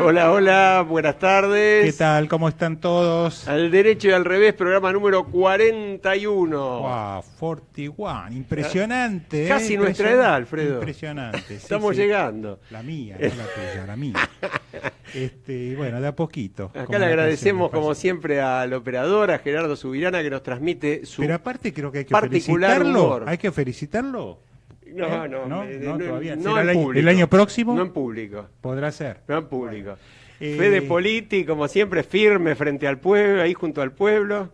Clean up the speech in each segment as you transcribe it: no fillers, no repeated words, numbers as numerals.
Hola, hola, buenas tardes. ¿Qué tal? ¿Cómo están todos? Al derecho y al revés, programa número 41. Wow, 41, impresionante. Casi nuestra edad, Alfredo. Impresionante. Sí, Estamos sí. llegando. La mía, no la tuya, la mía. Bueno, de a poquito. Acá le agradecemos como siempre al operador, a Gerardo Subirana, que nos transmite su Pero aparte creo que hay que particular felicitarlo. humor. ¿Hay que felicitarlo? No, todavía. no ¿Será en público. el año próximo? No en público. Podrá ser. No en público. Bueno, Fede Politi, como siempre, firme frente al pueblo, ahí junto al pueblo.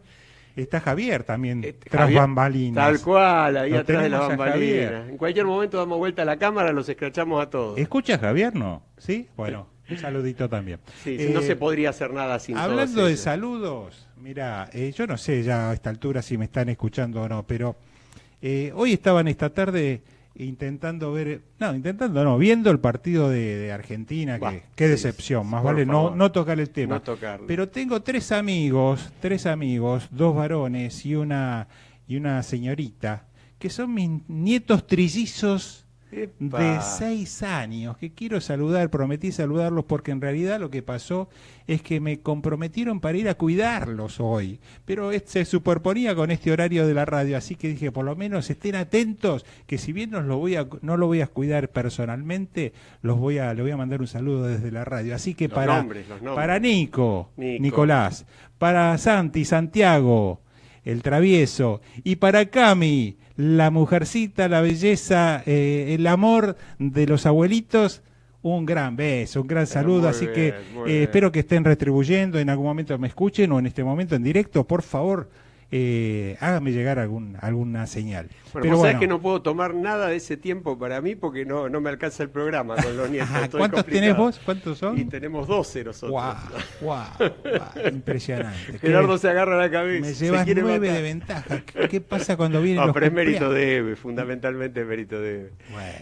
Está Javier también, tras Javier, bambalinas. Tal cual, ahí Lo atrás de la tenemos a bambalina. Javier. En cualquier momento damos vuelta a la cámara, los escrachamos a todos. ¿Escucha Javier, no? ¿Sí? Bueno, un saludito también. Sí, no se podría hacer nada sin hablando todos de ellos. Saludos, mira, yo no sé ya a esta altura si me están escuchando o no, pero hoy estaban esta tarde viendo el partido de Argentina, qué decepción, más vale no tocar el tema. No tocarlo. Pero tengo tres amigos, dos varones y una señorita, que son mis nietos trillizos de 6 años, que quiero saludar, prometí saludarlos porque en realidad lo que pasó es que me comprometieron para ir a cuidarlos hoy, pero se superponía con este horario de la radio, así que dije, por lo menos estén atentos, que si bien no lo voy a cuidar personalmente, le voy a mandar un saludo desde la radio, así que para Nicolás, para Santi, Santiago, el travieso, y para Cami, la mujercita, la belleza, el amor de los abuelitos, un gran beso, un gran saludo, así que espero que estén retribuyendo, en algún momento me escuchen o en este momento en directo, por favor, hágame llegar alguna señal. Pero sabés que no puedo tomar nada de ese tiempo para mí porque no me alcanza el programa con los nietos. ¿Cuántos tenés vos? ¿Cuántos son? Y tenemos 12 nosotros. Wow, impresionante. Gerardo se agarra la cabeza. Me llevas 9 de ventaja. ¿Qué pasa cuando vienen los pero es mérito de Eve, fundamentalmente es mérito de Eve. Bueno.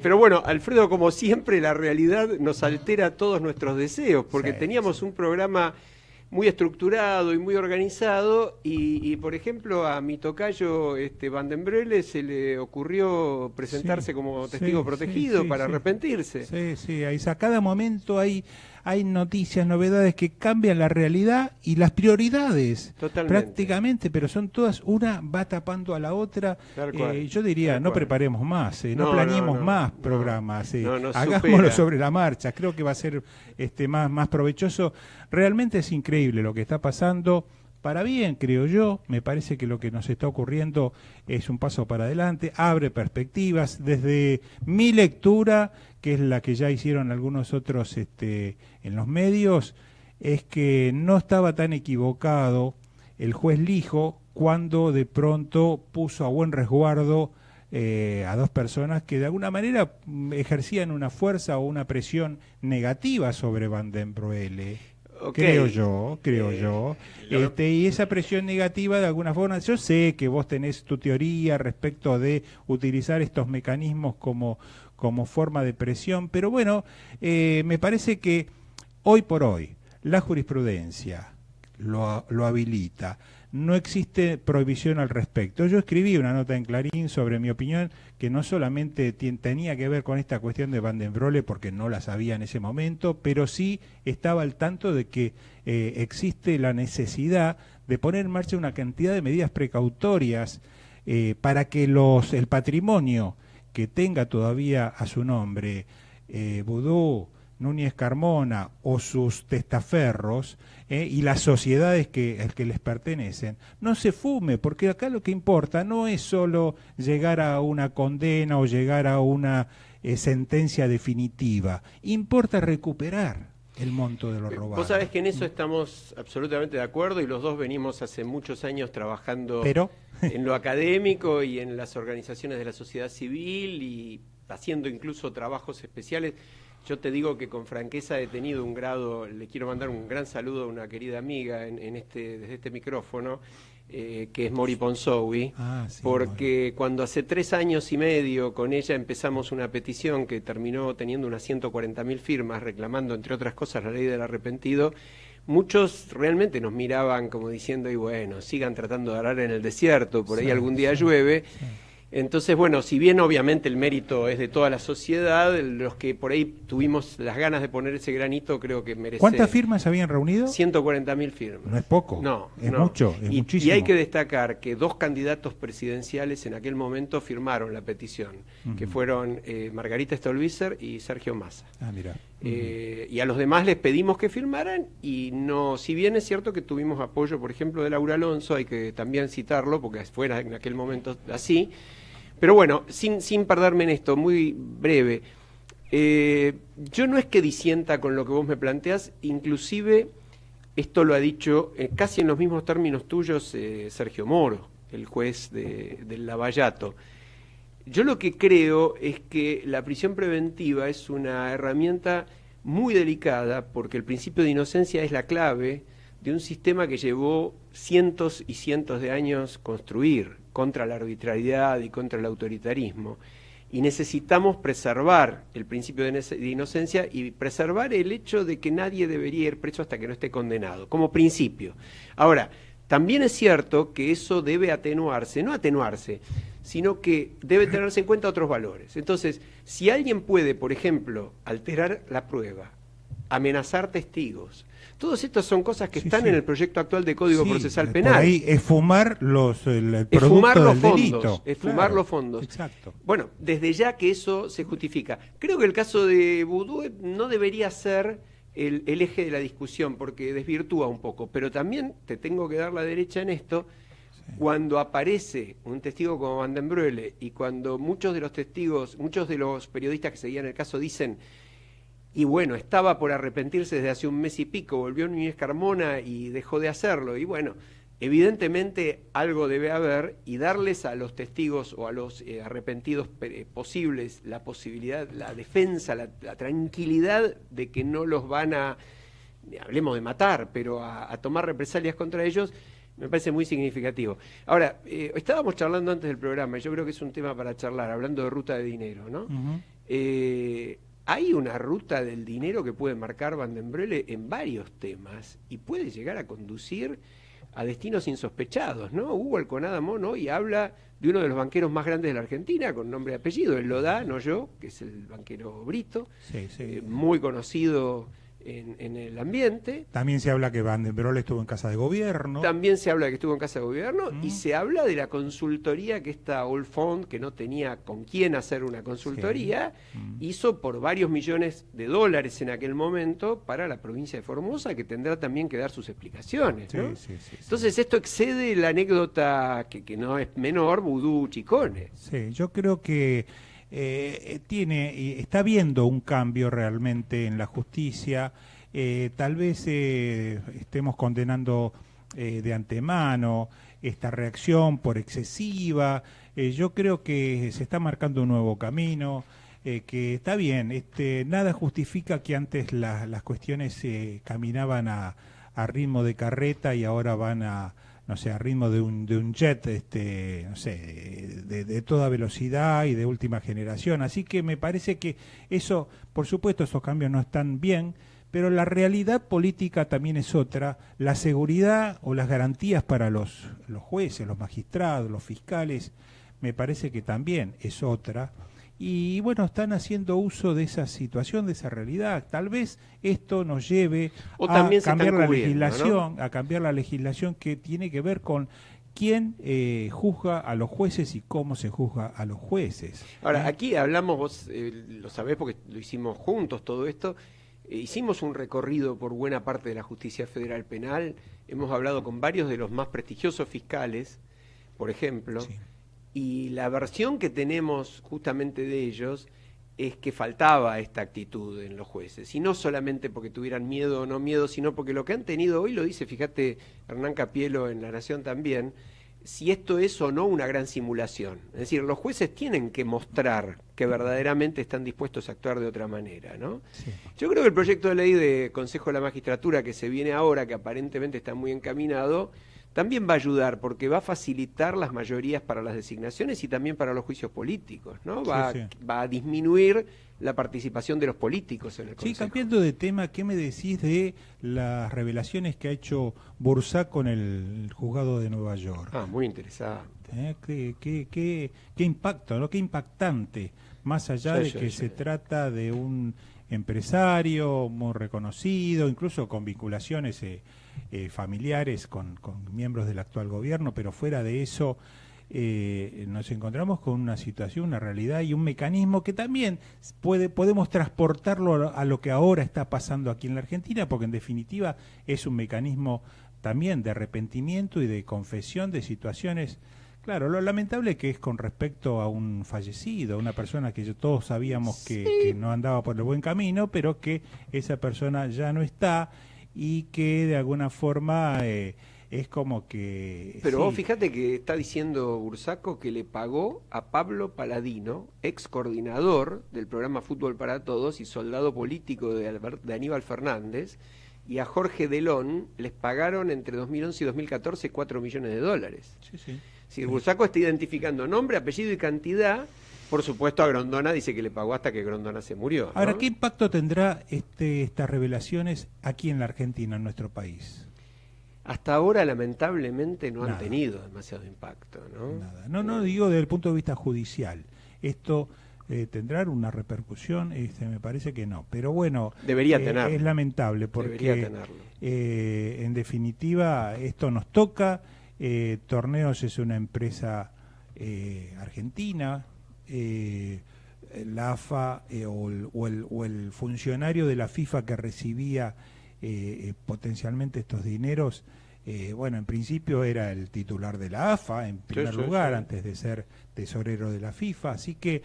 Pero bueno, Alfredo, como siempre, la realidad nos altera todos nuestros deseos, porque teníamos un programa muy estructurado y muy organizado y por ejemplo a mi tocayo Van den Broele se le ocurrió presentarse como testigo protegido para arrepentirse. Sí, a cada momento hay noticias, novedades que cambian la realidad y las prioridades. Totalmente. Prácticamente, pero son todas, una va tapando a la otra. Yo diría, no preparemos más, no planeemos más programas, hagámoslo sobre la marcha, creo que va a ser más provechoso. Realmente es increíble lo que está pasando. Para bien, creo yo, me parece que lo que nos está ocurriendo es un paso para adelante, abre perspectivas. Desde mi lectura, que es la que ya hicieron algunos otros en los medios, es que no estaba tan equivocado el juez Lijo cuando de pronto puso a buen resguardo a dos personas que de alguna manera ejercían una fuerza o una presión negativa sobre Van den Broele. Creo yo. Y esa presión negativa de alguna forma, yo sé que vos tenés tu teoría respecto de utilizar estos mecanismos como forma de presión, pero bueno, me parece que hoy por hoy la jurisprudencia lo habilita. No existe prohibición al respecto. Yo escribí una nota en Clarín sobre mi opinión que no solamente tenía que ver con esta cuestión de Van den Broele porque no la sabía en ese momento, pero sí estaba al tanto de que existe la necesidad de poner en marcha una cantidad de medidas precautorias para que el patrimonio que tenga todavía a su nombre Vudú, Núñez Carmona o sus testaferros y las sociedades que les pertenecen, no se fume, porque acá lo que importa no es solo llegar a una condena o llegar a una sentencia definitiva, importa recuperar el monto de lo robado. Vos sabés que en eso estamos absolutamente de acuerdo y los dos venimos hace muchos años trabajando en lo académico y en las organizaciones de la sociedad civil y haciendo incluso trabajos especiales. Yo te digo que con franqueza he tenido un grado, le quiero mandar un gran saludo a una querida amiga desde este micrófono, que es Mori Ponsowi, porque cuando hace 3 años y medio con ella empezamos una petición que terminó teniendo unas 140.000 firmas reclamando, entre otras cosas, la ley del arrepentido, muchos realmente nos miraban como diciendo, y bueno, sigan tratando de arar en el desierto, por ahí algún día llueve. Entonces, bueno, si bien obviamente el mérito es de toda la sociedad, los que por ahí tuvimos las ganas de poner ese granito, creo que merece... ¿Cuántas firmas habían reunido? 140.000 firmas. No es poco. No. Es mucho, es muchísimo. Y hay que destacar que 2 candidatos presidenciales en aquel momento firmaron la petición, que fueron Margarita Stolbizer y Sergio Massa. Ah, mira. Y a los demás les pedimos que firmaran, y no, si bien es cierto que tuvimos apoyo, por ejemplo, de Laura Alonso, hay que también citarlo, porque fuera en aquel momento así. Pero bueno, sin perderme en esto, muy breve, yo no es que disienta con lo que vos me planteás, inclusive esto lo ha dicho casi en los mismos términos tuyos Sergio Moro, el juez del Lavallato. Yo lo que creo es que la prisión preventiva es una herramienta muy delicada, porque el principio de inocencia es la clave de un sistema que llevó cientos y cientos de años construir contra la arbitrariedad y contra el autoritarismo. Y necesitamos preservar el principio de inocencia y preservar el hecho de que nadie debería ir preso hasta que no esté condenado, como principio. Ahora, también es cierto que eso debe atenuarse, no atenuarse, sino que debe tenerse en cuenta otros valores. Entonces, si alguien puede, por ejemplo, alterar la prueba, amenazar testigos, todas estas son cosas que están en el proyecto actual de Código Procesal Penal. Por ahí es fumar el producto del delito. Es fumar los fondos. Exacto. Bueno, desde ya que eso se justifica. Creo que el caso de Vudú no debería ser el eje de la discusión, porque desvirtúa un poco, pero también te tengo que dar la derecha en esto. Cuando aparece un testigo como Van den Broele, y cuando muchos de los testigos, muchos de los periodistas que seguían el caso dicen: y bueno, estaba por arrepentirse desde hace un mes y pico, volvió Núñez Carmona y dejó de hacerlo, y bueno, evidentemente algo debe haber, y darles a los testigos o a los arrepentidos posibles la posibilidad, la defensa, la tranquilidad de que no los van a, hablemos de matar, pero a tomar represalias contra ellos, me parece muy significativo. Ahora, estábamos charlando antes del programa, y yo creo que es un tema para charlar, hablando de ruta de dinero, ¿no? Hay una ruta del dinero que puede marcar Van den Broele en varios temas, y puede llegar a conducir a destinos insospechados, ¿no? Hugo Alconada Mon hoy habla de uno de los banqueros más grandes de la Argentina, con nombre y apellido, él lo da, no yo, que es el banquero Brito, muy conocido en el ambiente. También se habla que Van den Broele estuvo en Casa de Gobierno. También se habla que estuvo en Casa de Gobierno, y se habla de la consultoría que esta Old Fund, que no tenía con quién hacer una consultoría, hizo por varios millones de dólares en aquel momento para la provincia de Formosa, que tendrá también que dar sus explicaciones, ¿no? Entonces esto excede la anécdota que no es menor, Vudú Chicone. Sí, yo creo que está habiendo un cambio realmente en la justicia. Tal vez estemos condenando de antemano esta reacción por excesiva. Yo creo que se está marcando un nuevo camino, que está bien. Nada justifica que antes las cuestiones caminaban a ritmo de carreta y ahora van a ritmo de un jet, de toda velocidad y de última generación. Así que me parece que eso, por supuesto, esos cambios no están bien, pero la realidad política también es otra. La seguridad o las garantías para los jueces, los magistrados, los fiscales, me parece que también es otra. Y bueno, están haciendo uso de esa situación, de esa realidad. Tal vez esto nos lleve a cambiar la legislación, ¿no? A cambiar la legislación que tiene que ver con quién juzga a los jueces y cómo se juzga a los jueces. Ahora, aquí hablamos, vos lo sabés porque lo hicimos juntos todo esto, hicimos un recorrido por buena parte de la justicia federal penal, hemos hablado con varios de los más prestigiosos fiscales, por ejemplo, y la versión que tenemos justamente de ellos es que faltaba esta actitud en los jueces, y no solamente porque tuvieran miedo o no miedo, sino porque lo que han tenido hoy, lo dice, fíjate, Hernán Capielo en La Nación también, si esto es o no una gran simulación. Es decir, los jueces tienen que mostrar que verdaderamente están dispuestos a actuar de otra manera, ¿no? Sí. Yo creo que el proyecto de ley de Consejo de la Magistratura que se viene ahora, que aparentemente está muy encaminado, también va a ayudar porque va a facilitar las mayorías para las designaciones y también para los juicios políticos, ¿no? Va a disminuir la participación de los políticos en el Consejo. Sí, cambiando de tema, ¿qué me decís de las revelaciones que ha hecho Bursaco en el juzgado de Nueva York? Muy interesante. Qué impacto, ¿no? Qué impactante, más allá de que se trata de un empresario muy reconocido, incluso con vinculaciones familiares con miembros del actual gobierno, pero fuera de eso nos encontramos con una situación, una realidad y un mecanismo que también podemos transportarlo a lo que ahora está pasando aquí en la Argentina, porque en definitiva es un mecanismo también de arrepentimiento y de confesión de situaciones. Claro, lo lamentable que es con respecto a un fallecido, una persona que todos sabíamos que no andaba por el buen camino, pero que esa persona ya no está y que de alguna forma es como que... Pero vos fíjate que está diciendo Bursaco que le pagó a Pablo Paladino, ex coordinador del programa Fútbol para Todos y soldado político de Aníbal Fernández, y a Jorge Delón les pagaron entre 2011 y 2014 $4 millones. Si Bursaco está identificando nombre, apellido y cantidad, por supuesto a Grondona dice que le pagó hasta que Grondona se murió, ¿no? Ahora, ¿qué impacto tendrá estas revelaciones aquí en la Argentina, en nuestro país? Hasta ahora, lamentablemente, no han tenido demasiado impacto, ¿no? Nada. No digo desde el punto de vista judicial. Esto tendrá una repercusión, me parece que no. Pero bueno, debería tenerlo. Es lamentable porque, en definitiva, esto nos toca. Torneos es una empresa argentina. La AFA o el funcionario de la FIFA que recibía potencialmente estos dineros, bueno, en principio era el titular de la AFA en primer lugar, antes de ser tesorero de la FIFA, así que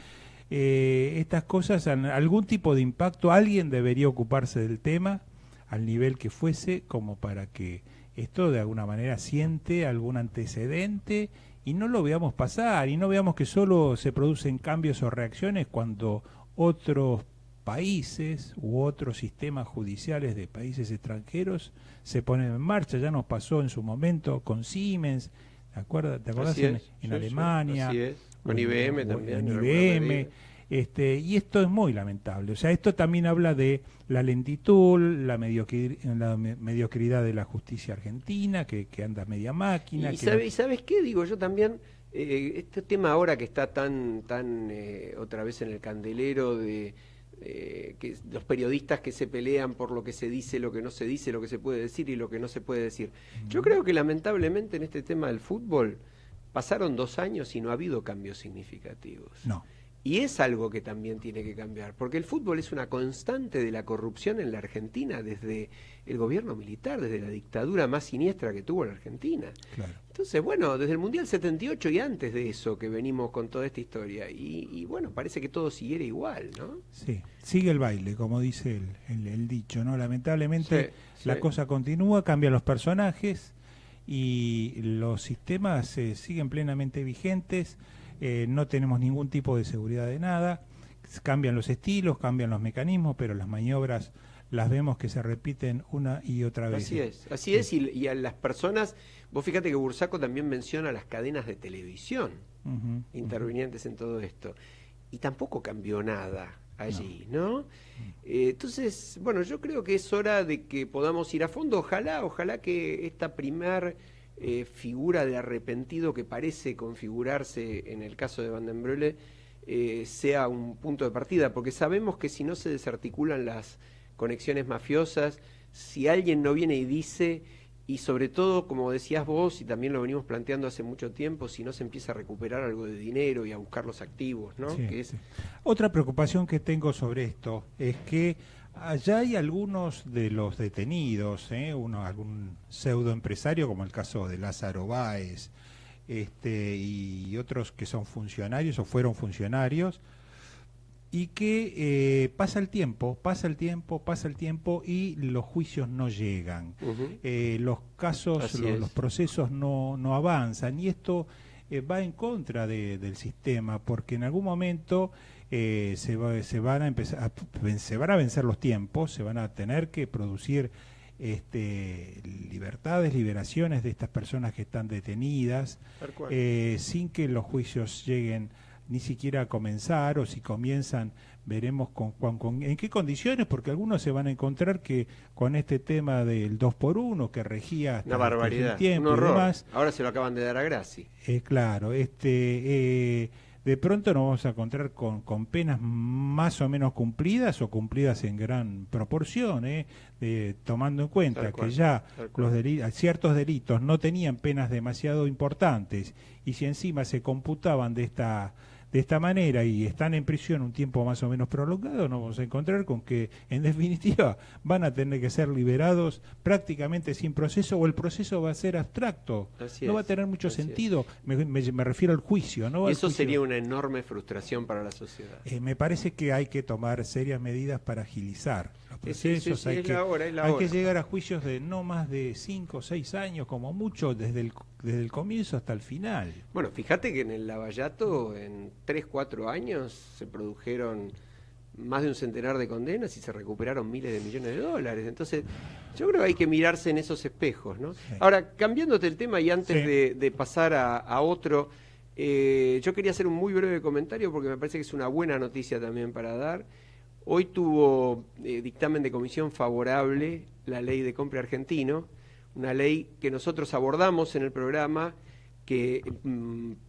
estas cosas, algún tipo de impacto, alguien debería ocuparse del tema al nivel que fuese, como para que esto de alguna manera siente algún antecedente y no lo veamos pasar, y no veamos que solo se producen cambios o reacciones cuando otros países u otros sistemas judiciales de países extranjeros se ponen en marcha. Ya nos pasó en su momento con Siemens, ¿te acuerdas? En Alemania, con IBM también. En IBM, y esto es muy lamentable. O sea, esto también habla de la lentitud, la mediocridad de la justicia argentina, que anda media máquina. ¿Y sabes qué? Digo, yo también, este tema ahora que está tan otra vez en el candelero de que los periodistas que se pelean por lo que se dice, lo que no se dice, lo que se puede decir y lo que no se puede decir. Yo creo que lamentablemente en este tema del fútbol pasaron 2 años y no ha habido cambios significativos. No. Y es algo que también tiene que cambiar, porque el fútbol es una constante de la corrupción en la Argentina desde el gobierno militar, desde la dictadura más siniestra que tuvo la Argentina. Claro. Entonces, bueno, desde el Mundial 78 y antes de eso que venimos con toda esta historia, y bueno, parece que todo siguiera igual, ¿no? Sí, sigue el baile, como dice el dicho, ¿no? Lamentablemente la cosa continúa, cambian los personajes y los sistemas siguen plenamente vigentes. No tenemos ningún tipo de seguridad de nada, cambian los estilos, cambian los mecanismos, pero las maniobras las vemos que se repiten una y otra vez. Así es, y a las personas, vos fíjate que Bursaco también menciona las cadenas de televisión intervinientes en todo esto, y tampoco cambió nada allí, ¿no? Entonces, bueno, yo creo que es hora de que podamos ir a fondo, ojalá que esta primer figura de arrepentido que parece configurarse en el caso de Van den Broele sea un punto de partida, porque sabemos que si no se desarticulan las conexiones mafiosas, si alguien no viene y dice, y sobre todo, como decías vos, y también lo venimos planteando hace mucho tiempo, si no se empieza a recuperar algo de dinero y a buscar los activos, ¿no? Sí. Otra preocupación que tengo sobre esto es que allá hay algunos de los detenidos, algún pseudoempresario, como el caso de Lázaro Báez, y otros que son funcionarios o fueron funcionarios, y que pasa el tiempo y los juicios no llegan. Los casos, los procesos no avanzan, y esto va en contra del sistema, porque en algún momento se van a vencer los tiempos, se van a tener que producir libertades, liberaciones de estas personas que están detenidas, sin que los juicios lleguen ni siquiera a comenzar, o si comienzan veremos en qué condiciones, porque algunos se van a encontrar que con este tema del 2x1 que regía hasta una barbaridad, un tiempo un horror. Y demás, ahora se lo acaban de dar a Grassi. Claro, de pronto nos vamos a encontrar con penas más o menos cumplidas o cumplidas en gran proporción, tomando en cuenta que ya ciertos delitos no tenían penas demasiado importantes, y si encima se computaban de esta manera y están en prisión un tiempo más o menos prolongado, nos vamos a encontrar con que en definitiva van a tener que ser liberados prácticamente sin proceso, o el proceso va a ser abstracto, no va a tener mucho sentido, me refiero al juicio, ¿no? Eso sería una enorme frustración para la sociedad. Me parece que hay que tomar serias medidas para agilizar los procesos, hay que llegar a juicios de no más de 5 o 6 años como mucho, desde el comienzo hasta el final. Bueno, fíjate que en el Lavallato en 3-4 años se produjeron más de un centenar de condenas y se recuperaron miles de millones de dólares. Entonces, yo creo que hay que mirarse en esos espejos, ¿no? Sí. Ahora, cambiándote el tema y antes de pasar a otro, yo quería hacer un muy breve comentario porque me parece que es una buena noticia también para dar. Hoy tuvo dictamen de comisión favorable la ley de compra argentino, una ley que nosotros abordamos en el programa, que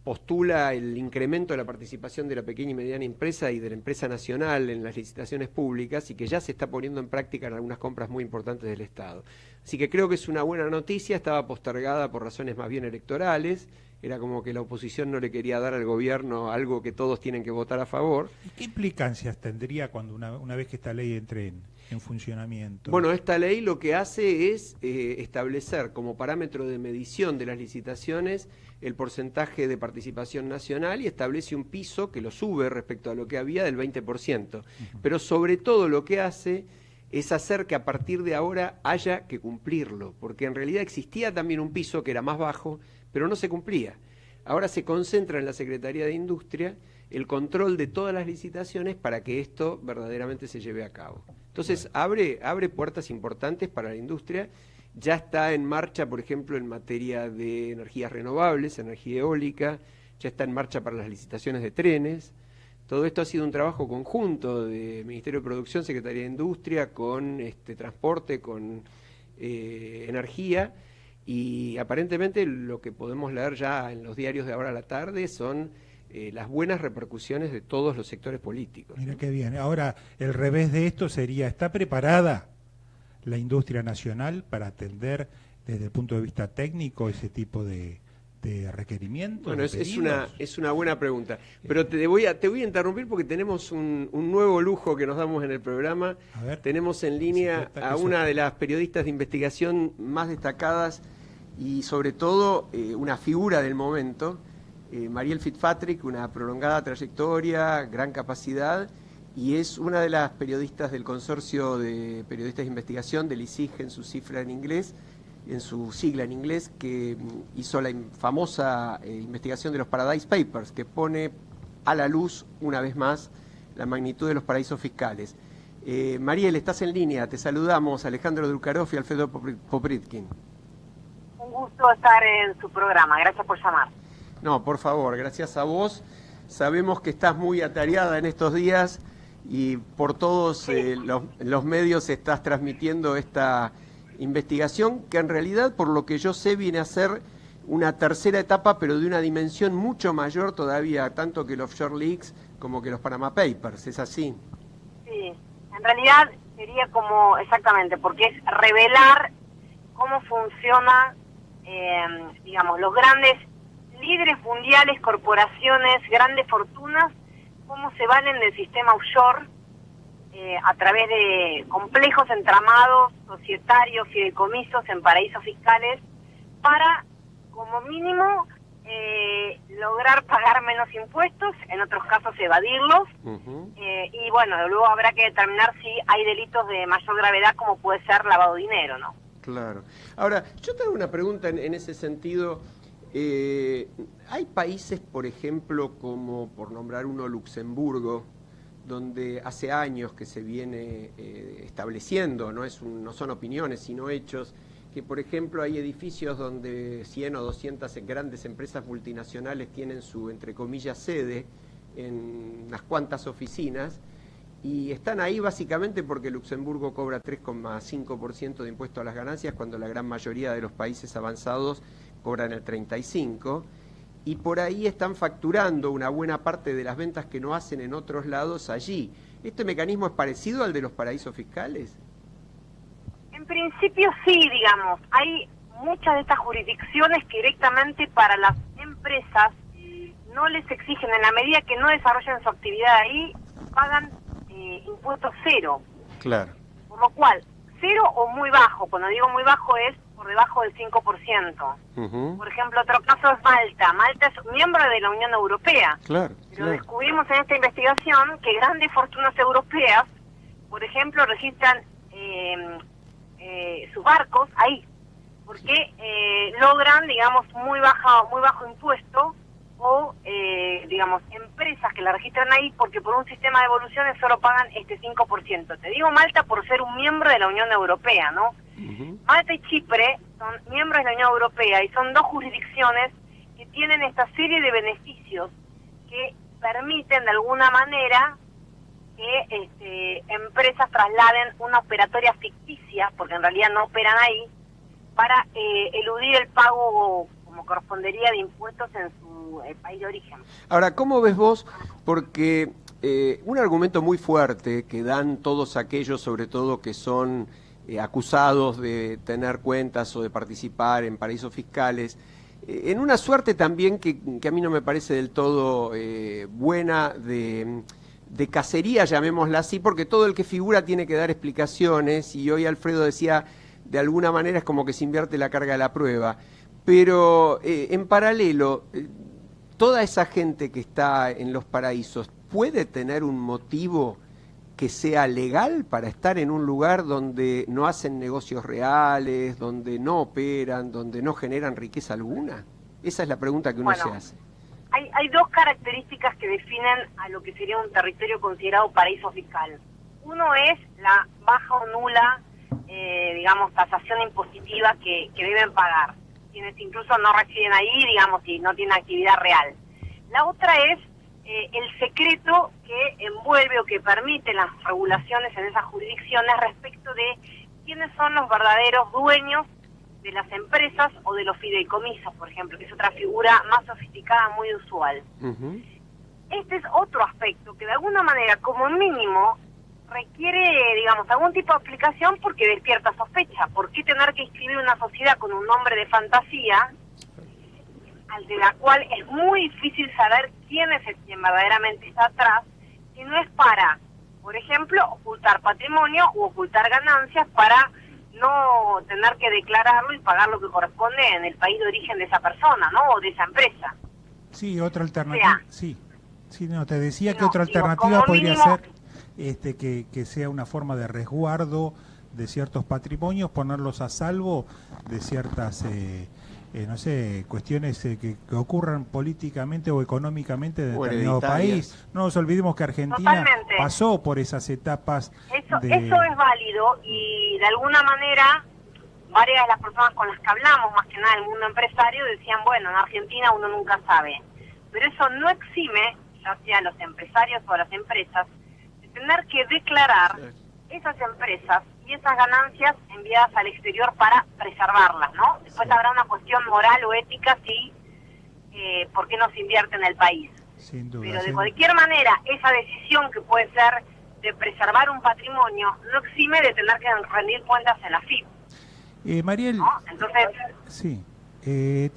postula el incremento de la participación de la pequeña y mediana empresa y de la empresa nacional en las licitaciones públicas, y que ya se está poniendo en práctica en algunas compras muy importantes del Estado. Así que creo que es una buena noticia. Estaba postergada por razones más bien electorales, era como que la oposición no le quería dar al gobierno algo que todos tienen que votar a favor. ¿Y qué implicancias tendría cuando una vez que esta ley entre en funcionamiento? Bueno, esta ley lo que hace es establecer como parámetro de medición de las licitaciones el porcentaje de participación nacional, y establece un piso que lo sube respecto a lo que había del 20%. Pero sobre todo lo que hace es hacer que a partir de ahora haya que cumplirlo, porque en realidad existía también un piso que era más bajo, pero no se cumplía. Ahora se concentra en la Secretaría de Industria el control de todas las licitaciones para que esto verdaderamente se lleve a cabo. Entonces abre puertas importantes para la industria. Ya está en marcha, por ejemplo, en materia de energías renovables, energía eólica, ya está en marcha para las licitaciones de trenes. Todo esto ha sido un trabajo conjunto de Ministerio de Producción, Secretaría de Industria, con Transporte, con Energía, y aparentemente lo que podemos leer ya en los diarios de ahora a la tarde son las buenas repercusiones de todos los sectores políticos. Mira qué bien. Ahora, el revés de esto sería, ¿está preparada la industria nacional para atender desde el punto de vista técnico ese tipo de requerimientos? Bueno, es una buena pregunta, pero te voy a interrumpir porque tenemos un nuevo lujo que nos damos en el programa. A ver, tenemos en línea a una de las periodistas de investigación más destacadas y sobre todo una figura del momento, Mariel Fitzpatrick, una prolongada trayectoria, gran capacidad, y es una de las periodistas del consorcio de periodistas de investigación del ICIG en su sigla en inglés, que hizo la famosa investigación de los Paradise Papers, que pone a la luz una vez más la magnitud de los paraísos fiscales. Mariel, estás en línea, te saludamos, Alejandro Drukarov y Alfredo Popritkin. Un gusto estar en su programa, gracias por llamar. No, por favor, gracias a vos. Sabemos que estás muy atareada en estos días y por todos los medios estás transmitiendo esta investigación, que en realidad, por lo que yo sé, viene a ser una tercera etapa, pero de una dimensión mucho mayor todavía, tanto que el Offshore Leaks como que los Panama Papers. ¿Es así? Sí, en realidad sería como, exactamente, porque es revelar cómo funciona, digamos, los grandes líderes mundiales, corporaciones, grandes fortunas, cómo se valen del sistema offshore a través de complejos entramados societarios, fideicomisos en paraísos fiscales, para, como mínimo, lograr pagar menos impuestos, en otros casos evadirlos, y bueno, luego habrá que determinar si hay delitos de mayor gravedad, como puede ser lavado de dinero, ¿no? Claro. Ahora, yo te hago una pregunta en ese sentido. Hay países, por ejemplo, como, por nombrar uno, Luxemburgo, donde hace años que se viene estableciendo, no son opiniones, sino hechos, que por ejemplo hay edificios donde 100 o 200 grandes empresas multinacionales tienen su, entre comillas, sede en unas cuantas oficinas, y están ahí básicamente porque Luxemburgo cobra 3,5% de impuesto a las ganancias, cuando la gran mayoría de los países avanzados cobran el 35%, y por ahí están facturando una buena parte de las ventas que no hacen en otros lados allí. ¿Este mecanismo es parecido al de los paraísos fiscales? En principio sí, digamos. Hay muchas de estas jurisdicciones que directamente para las empresas no les exigen, en la medida que no desarrollen su actividad ahí, pagan impuesto cero. Claro. Por lo cual, cero o muy bajo. Cuando digo muy bajo es por debajo del 5%. Por ejemplo, otro caso es Malta. Malta es miembro de la Unión Europea. Claro. Pero descubrimos en esta investigación que grandes fortunas europeas, por ejemplo, registran sus barcos ahí, porque logran, digamos, muy bajo impuesto, o, digamos, empresas que la registran ahí porque por un sistema de evoluciones solo pagan este 5%. Te digo Malta por ser un miembro de la Unión Europea, ¿no? Malta y Chipre son miembros de la Unión Europea y son dos jurisdicciones que tienen esta serie de beneficios que permiten de alguna manera que empresas trasladen una operatoria ficticia, porque en realidad no operan ahí, para eludir el pago como correspondería de impuestos en su país de origen. Ahora, ¿cómo ves vos? Porque un argumento muy fuerte que dan todos aquellos, sobre todo que son acusados de tener cuentas o de participar en paraísos fiscales, en una suerte también que a mí no me parece del todo buena de cacería, llamémosla así, porque todo el que figura tiene que dar explicaciones, y hoy Alfredo decía, de alguna manera es como que se invierte la carga de la prueba, pero en paralelo, toda esa gente que está en los paraísos, ¿puede tener un motivo que sea legal para estar en un lugar donde no hacen negocios reales, donde no operan, donde no generan riqueza alguna? Esa es la pregunta que uno se hace. Hay dos características que definen a lo que sería un territorio considerado paraíso fiscal. Uno es la baja o nula, digamos, tasación impositiva que deben pagar, quienes incluso no residen ahí, digamos, y no tienen actividad real. La otra es el secreto que envuelve o que permite las regulaciones en esas jurisdicciones respecto de quiénes son los verdaderos dueños de las empresas o de los fideicomisos, por ejemplo, que es otra figura más sofisticada, muy usual. Este es otro aspecto que de alguna manera, como mínimo, requiere, digamos, algún tipo de explicación porque despierta sospecha. ¿Por qué tener que inscribir una sociedad con un nombre de fantasía, de la cual es muy difícil saber quién es el quien verdaderamente está atrás, si no es para, por ejemplo, ocultar patrimonio u ocultar ganancias para no tener que declararlo y pagar lo que corresponde en el país de origen de esa persona, ¿no? O de esa empresa. Sí, otra alternativa. O sea, sí, no, te decía que otra alternativa podría ser que sea una forma de resguardo de ciertos patrimonios, ponerlos a salvo de ciertas no sé, cuestiones que ocurran políticamente o económicamente de determinado país. No nos olvidemos que Argentina pasó por esas etapas. Eso es válido, y de alguna manera varias de las personas con las que hablamos, más que nada del mundo empresario, decían, bueno, en Argentina uno nunca sabe. Pero eso no exime, ya sea los empresarios o las empresas, de tener que declarar esas empresas y esas ganancias enviadas al exterior para preservarlas, ¿no? Después habrá una cuestión moral o ética si por qué no se invierte en el país. Sin duda. Pero de cualquier manera, esa decisión que puede ser de preservar un patrimonio no exime de tener que rendir cuentas en la FIP. Mariel, ¿no? Entonces, sí.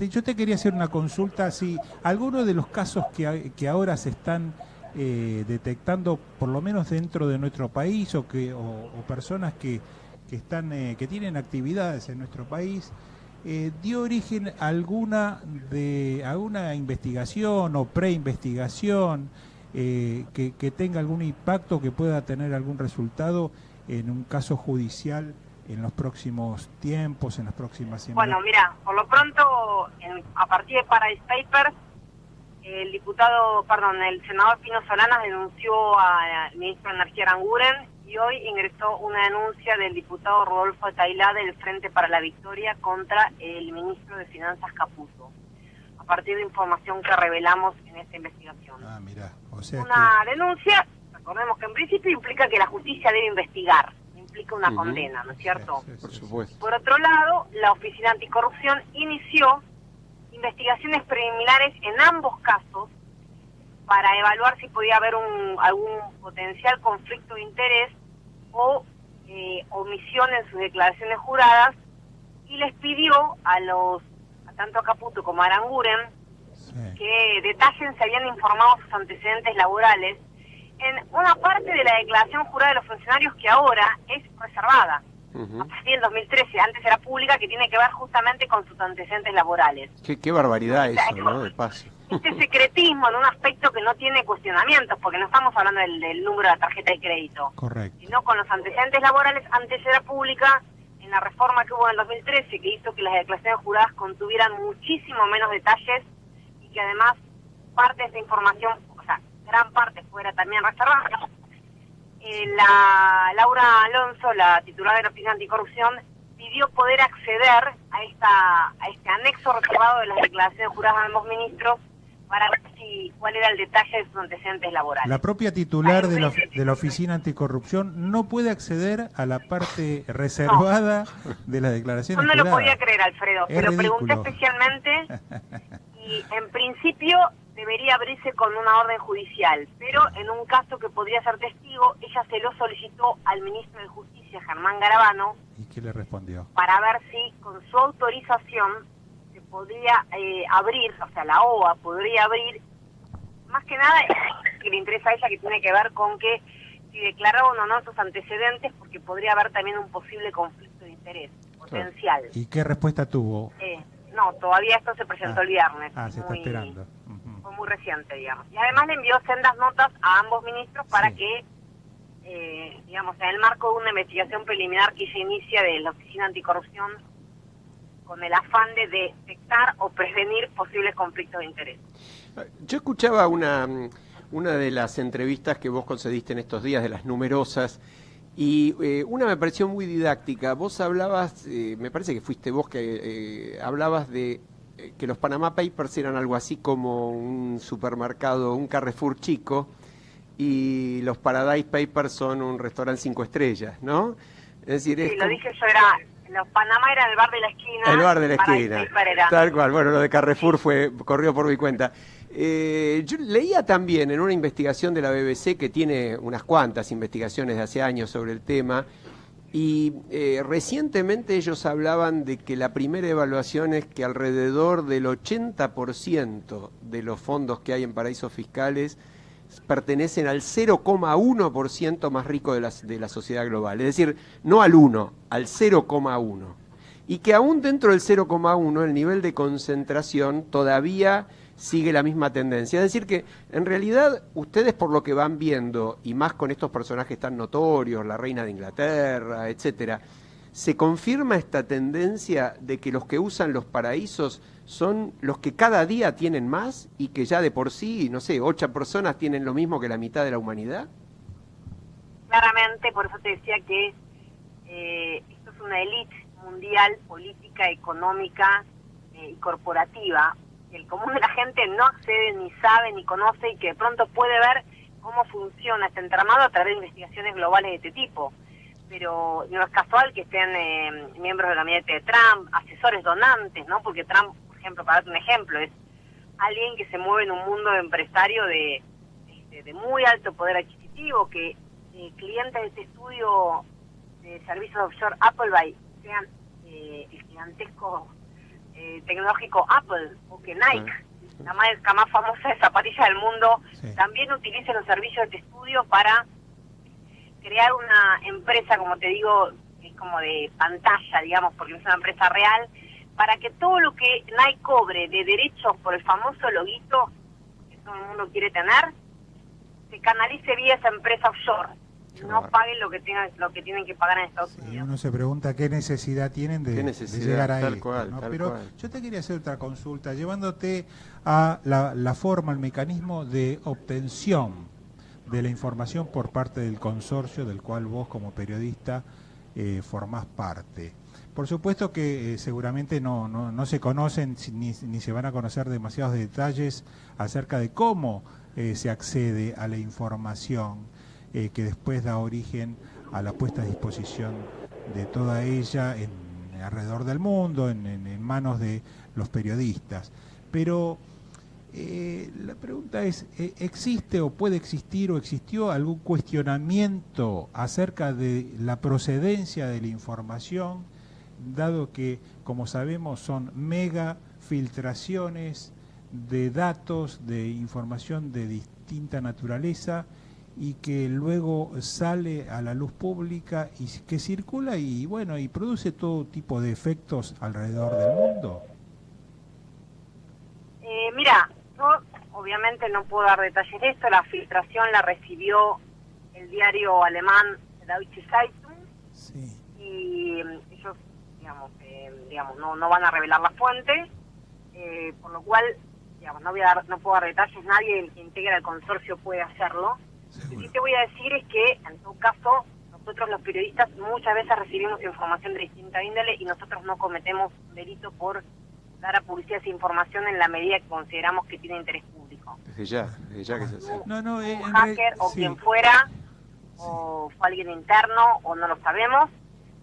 Yo te quería hacer una consulta, si algunos de los casos que ahora se están detectando, por lo menos dentro de nuestro país, o personas que tienen actividades en nuestro país, dio origen a alguna investigación o preinvestigación que tenga algún impacto, que pueda tener algún resultado en un caso judicial en los próximos tiempos, en las próximas semanas. Bueno, mira, por lo pronto, a partir de Paradise Papers, el senador Pino Solanas denunció al ministro de Energía Aranguren y hoy ingresó una denuncia del diputado Rodolfo Tailá del Frente para la Victoria contra el ministro de Finanzas Caputo, a partir de información que revelamos en esta investigación. Ah, mira, o sea una denuncia, recordemos que en principio implica que la justicia debe investigar, implica una condena, ¿no es cierto? Sí, por supuesto. Por otro lado, la Oficina Anticorrupción inició investigaciones preliminares en ambos casos para evaluar si podía haber algún potencial conflicto de interés o omisión en sus declaraciones juradas, y les pidió tanto a Caputo como a Aranguren que detallen si habían informado sus antecedentes laborales en una parte de la declaración jurada de los funcionarios que ahora es reservada. A partir del 2013, antes era pública, que tiene que ver justamente con sus antecedentes laborales. Qué barbaridad eso, ¿no? De paso. Este secretismo en un aspecto que no tiene cuestionamientos, porque no estamos hablando del número de la tarjeta de crédito. Correcto. Sino con los antecedentes laborales, antes era pública, en la reforma que hubo en el 2013, que hizo que las declaraciones juradas contuvieran muchísimo menos detalles y que además parte de esta información, o sea, gran parte fuera también reservada. Laura Alonso, la titular de la Oficina Anticorrupción, pidió poder acceder a este anexo reservado de las declaraciones juradas de ambos ministros para ver cuál era el detalle de sus antecedentes laborales. La propia titular de la Oficina Anticorrupción no puede acceder a la parte reservada de las declaraciones juradas. No lo podía creer, Alfredo. Es Se lo ridículo. pregunté especialmente y en principio debería abrirse con una orden judicial, pero en un caso que podría ser testigo, ella se lo solicitó al ministro de Justicia, Germán Garabano. ¿Y qué le respondió? Para ver si con su autorización se podría abrir, o sea, la OA podría abrir, más que nada que le interesa a ella, que tiene que ver con que si declararon o no sus antecedentes, porque podría haber también un posible conflicto de interés potencial. ¿Y qué respuesta tuvo? No, todavía esto se presentó el viernes. Se está esperando. Fue muy reciente, digamos. Y además le envió sendas notas a ambos ministros para que, digamos, en el marco de una investigación preliminar que se inicia de la Oficina Anticorrupción, con el afán de detectar o prevenir posibles conflictos de interés. Yo escuchaba una de las entrevistas que vos concediste en estos días, de las numerosas, y una me pareció muy didáctica. Vos hablabas, me parece que fuiste vos que hablabas de que los Panama Papers eran algo así como un supermercado, un Carrefour chico, y los Paradise Papers son un restaurante 5 estrellas, ¿no? Es decir, sí, lo dije yo, los Panamá era el bar de la esquina. El bar de la esquina, tal cual. Bueno, lo de Carrefour corrió por mi cuenta. Yo leía también en una investigación de la BBC, que tiene unas cuantas investigaciones de hace años sobre el tema, y recientemente ellos hablaban de que la primera evaluación es que alrededor del 80% de los fondos que hay en paraísos fiscales pertenecen al 0,1% más rico de la sociedad global. Es decir, no al 1, al 0,1. Y que aún dentro del 0,1 el nivel de concentración todavía sigue la misma tendencia. Es decir que, en realidad, ustedes por lo que van viendo, y más con estos personajes tan notorios, la reina de Inglaterra, etcétera, ¿se confirma esta tendencia de que los que usan los paraísos son los que cada día tienen más y que ya de por sí, no sé, 8 personas tienen lo mismo que la mitad de la humanidad? Claramente, por eso te decía que esto es una élite mundial, política, económica y corporativa, que el común de la gente no accede, ni sabe, ni conoce, y que de pronto puede ver cómo funciona este entramado a través de investigaciones globales de este tipo. Pero no es casual que estén miembros del gabinete de Trump, asesores donantes, ¿no? Porque Trump, por ejemplo, para darte un ejemplo, es alguien que se mueve en un mundo empresario de muy alto poder adquisitivo, que clientes de este estudio de servicios offshore Appleby sean el gigantesco tecnológico Apple, o que Nike, la marca más famosa de zapatillas del mundo, también utilice los servicios de este estudio para crear una empresa, como te digo, es como de pantalla, digamos, porque es una empresa real, para que todo lo que Nike cobre de derechos por el famoso loguito que todo el mundo quiere tener, se canalice vía esa empresa offshore. no paguen lo que tienen que pagar en Estados Unidos. Uno se pregunta qué necesidad tienen de llegar a esto, cual, ¿no? Pero yo te quería hacer otra consulta, llevándote a la forma, el mecanismo de obtención de la información por parte del consorcio del cual vos como periodista formás parte. Por supuesto que seguramente no se conocen ni se van a conocer demasiados detalles acerca de cómo se accede a la información que después da origen a la puesta a disposición de toda ella alrededor del mundo, en manos de los periodistas. Pero la pregunta es, ¿existe o puede existir o existió algún cuestionamiento acerca de la procedencia de la información, dado que, como sabemos, son mega filtraciones de datos, de información de distinta naturaleza, y que luego sale a la luz pública y que circula y produce todo tipo de efectos alrededor del mundo? Mira, yo obviamente no puedo dar detalles de esto. La filtración la recibió el diario alemán Deutsche Zeitung, sí. Y ellos digamos no van a revelar la fuente, por lo cual no puedo dar detalles. Nadie del que integra el consorcio puede hacerlo. Lo que sí te voy a decir es que, en todo caso, nosotros los periodistas muchas veces recibimos información de distinta índole y nosotros no cometemos delito por dar a publicidad esa información en la medida que consideramos que tiene interés público. Desde ya que se hace. Un hacker o quien fuera, o fue alguien interno, o no lo sabemos,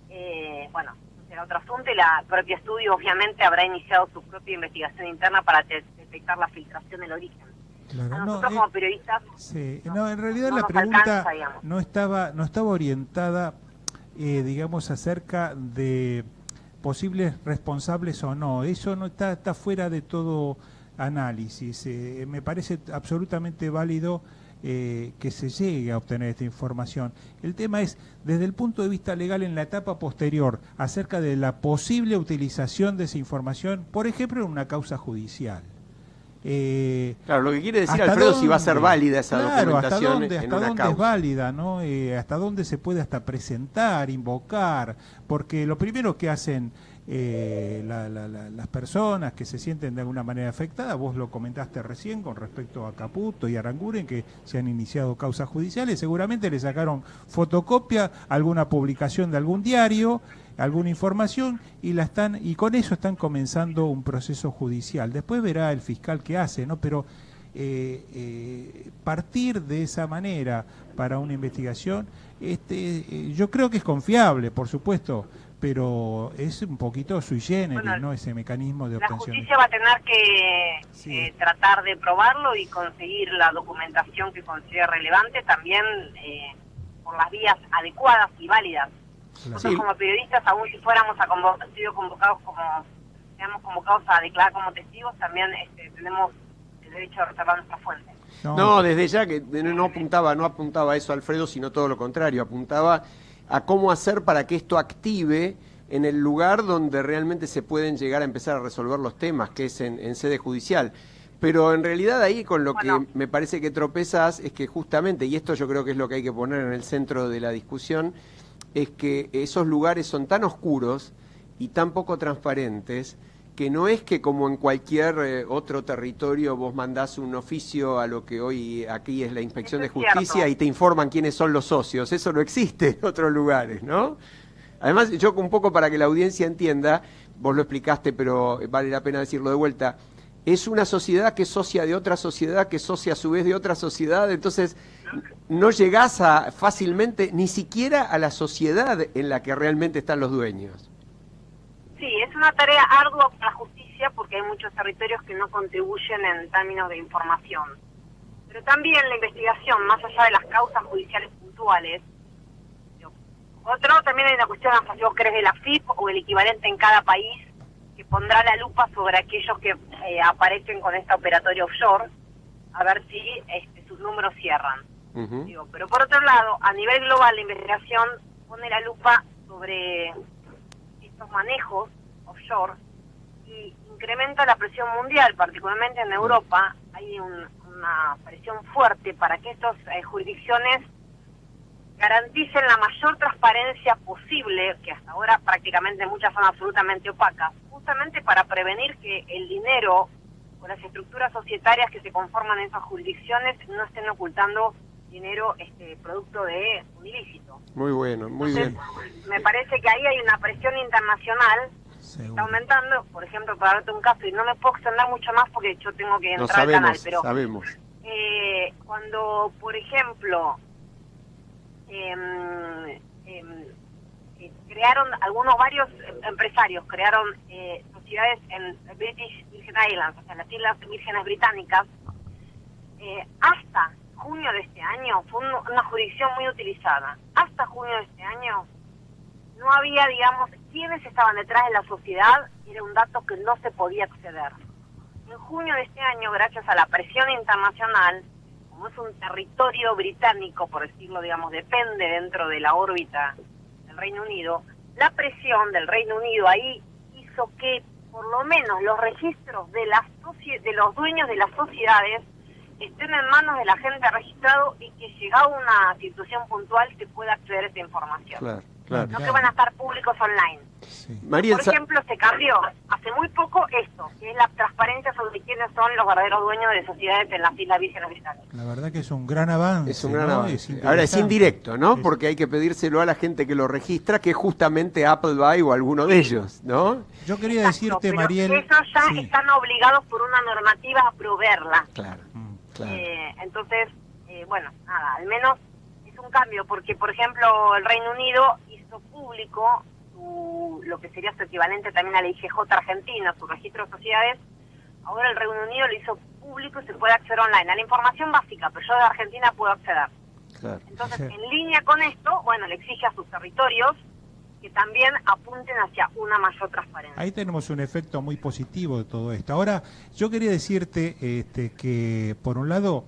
será otro asunto, y la propia estudio obviamente habrá iniciado su propia investigación interna para detectar la filtración del origen. Claro, nosotros como periodistas en realidad la pregunta no estaba orientada acerca de posibles responsables o no. Eso no está fuera de todo análisis. Me parece absolutamente válido que se llegue a obtener esta información. El tema es, desde el punto de vista legal, en la etapa posterior, acerca de la posible utilización de esa información, por ejemplo, en una causa judicial. Claro, lo que quiere decir Alfredo si va a ser válida esa documentación en una causa. Hasta dónde es válida, ¿no? Hasta dónde se puede hasta presentar, invocar, porque lo primero que hacen las personas que se sienten de alguna manera afectadas, vos lo comentaste recién con respecto a Caputo y Aranguren, que se han iniciado causas judiciales, seguramente le sacaron fotocopia, alguna publicación de algún diario, alguna información, y con eso están comenzando un proceso judicial. Después verá el fiscal qué hace, ¿no? Pero partir de esa manera para una investigación, yo creo que es confiable, por supuesto, pero es un poquito sui generis, ¿no? Ese mecanismo de obtención. La justicia va a tener que tratar de probarlo y conseguir la documentación que considere relevante, también por las vías adecuadas y válidas. Nosotros como periodistas, aún si fuéramos seamos convocados a declarar como testigos, también tenemos el derecho a reservar nuestra fuente. No, desde ya que no apuntaba a eso Alfredo, sino todo lo contrario, apuntaba a cómo hacer para que esto active en el lugar donde realmente se pueden llegar a empezar a resolver los temas, que es en sede judicial. Pero en realidad ahí con lo que me parece que tropezas es que justamente, y esto yo creo que es lo que hay que poner en el centro de la discusión, es que esos lugares son tan oscuros y tan poco transparentes que no es que como en cualquier otro territorio vos mandás un oficio a lo que hoy aquí es la Inspección de Justicia y te informan quiénes son los socios. Eso no existe en otros lugares, ¿no? Además, yo un poco para que la audiencia entienda, vos lo explicaste, pero vale la pena decirlo de vuelta, es una sociedad que es socia de otra sociedad, que es socia a su vez de otra sociedad, entonces no llegás fácilmente ni siquiera a la sociedad en la que realmente están los dueños. Sí, es una tarea ardua para la justicia porque hay muchos territorios que no contribuyen en términos de información. Pero también la investigación, más allá de las causas judiciales puntuales, también hay una cuestión, si vos querés, de la FIP o el equivalente en cada país, que pondrá la lupa sobre aquellos que aparecen con esta operatoria offshore, a ver si sus números cierran. Pero por otro lado, a nivel global, la investigación pone la lupa sobre estos manejos offshore y incrementa la presión mundial, particularmente en Europa. Hay una presión fuerte para que estas jurisdicciones garanticen la mayor transparencia posible, que hasta ahora prácticamente muchas son absolutamente opacas, justamente para prevenir que el dinero o las estructuras societarias que se conforman en esas jurisdicciones no estén ocultando dinero producto de un ilícito. Muy bueno, muy bien. Me parece que ahí hay una presión internacional que está aumentando. Por ejemplo, para darte un caso, y no me puedo extender mucho más porque yo tengo que entrar al canal, pero cuando, por ejemplo, varios empresarios crearon sociedades en British Virgin Islands, o sea, las Islas Vírgenes Británicas, hasta junio de este año, fue una jurisdicción muy utilizada, hasta junio de este año no había, digamos, quiénes estaban detrás de la sociedad, era un dato que no se podía acceder. En junio de este año, gracias a la presión internacional, como es un territorio británico, por decirlo, digamos, depende dentro de la órbita del Reino Unido, la presión del Reino Unido ahí hizo que, por lo menos, los registros de los dueños de las sociedades estén en manos del agente registrado y que, llegado a una situación puntual, se pueda acceder a esa información. Claro. No que van a estar públicos online. Sí. Por ejemplo, se cambió hace muy poco esto, que es la transparencia sobre quiénes son los verdaderos dueños de sociedades en las Islas Vírgenes Británicas. La verdad que es un gran avance. Es un gran avance. Ahora es indirecto, ¿no? Porque hay que pedírselo a la gente que lo registra, que es justamente Appleby o alguno de ellos, ¿no? Yo quería decirte, Mariel... Ellos ya están obligados por una normativa a proveerla. Claro. Entonces, bueno, nada, al menos es un cambio, porque, por ejemplo, el Reino Unido hizo público lo que sería su equivalente también a la IGJ Argentina, su registro de sociedades. Ahora el Reino Unido lo hizo público y se puede acceder online a la información básica, pero yo de Argentina puedo acceder. Claro. Entonces, en línea con esto, bueno, le exige a sus territorios que también apunten hacia una mayor transparencia. Ahí tenemos un efecto muy positivo de todo esto. Ahora, yo quería decirte que, por un lado,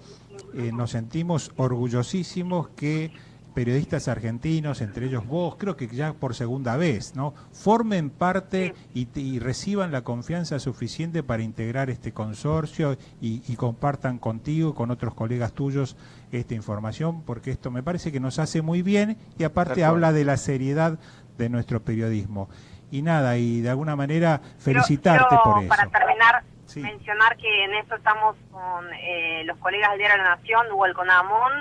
nos sentimos orgullosísimos que periodistas argentinos, entre ellos vos, creo que ya por segunda vez, ¿no?, formen parte y reciban la confianza suficiente para integrar este consorcio y compartan contigo, con otros colegas tuyos, esta información, porque esto me parece que nos hace muy bien y aparte habla de la seriedad de nuestro periodismo. Y nada, y de alguna manera felicitarte por eso. Para terminar, mencionar que en esto estamos con los colegas del Diario de la Nación, Hugo Alconamón,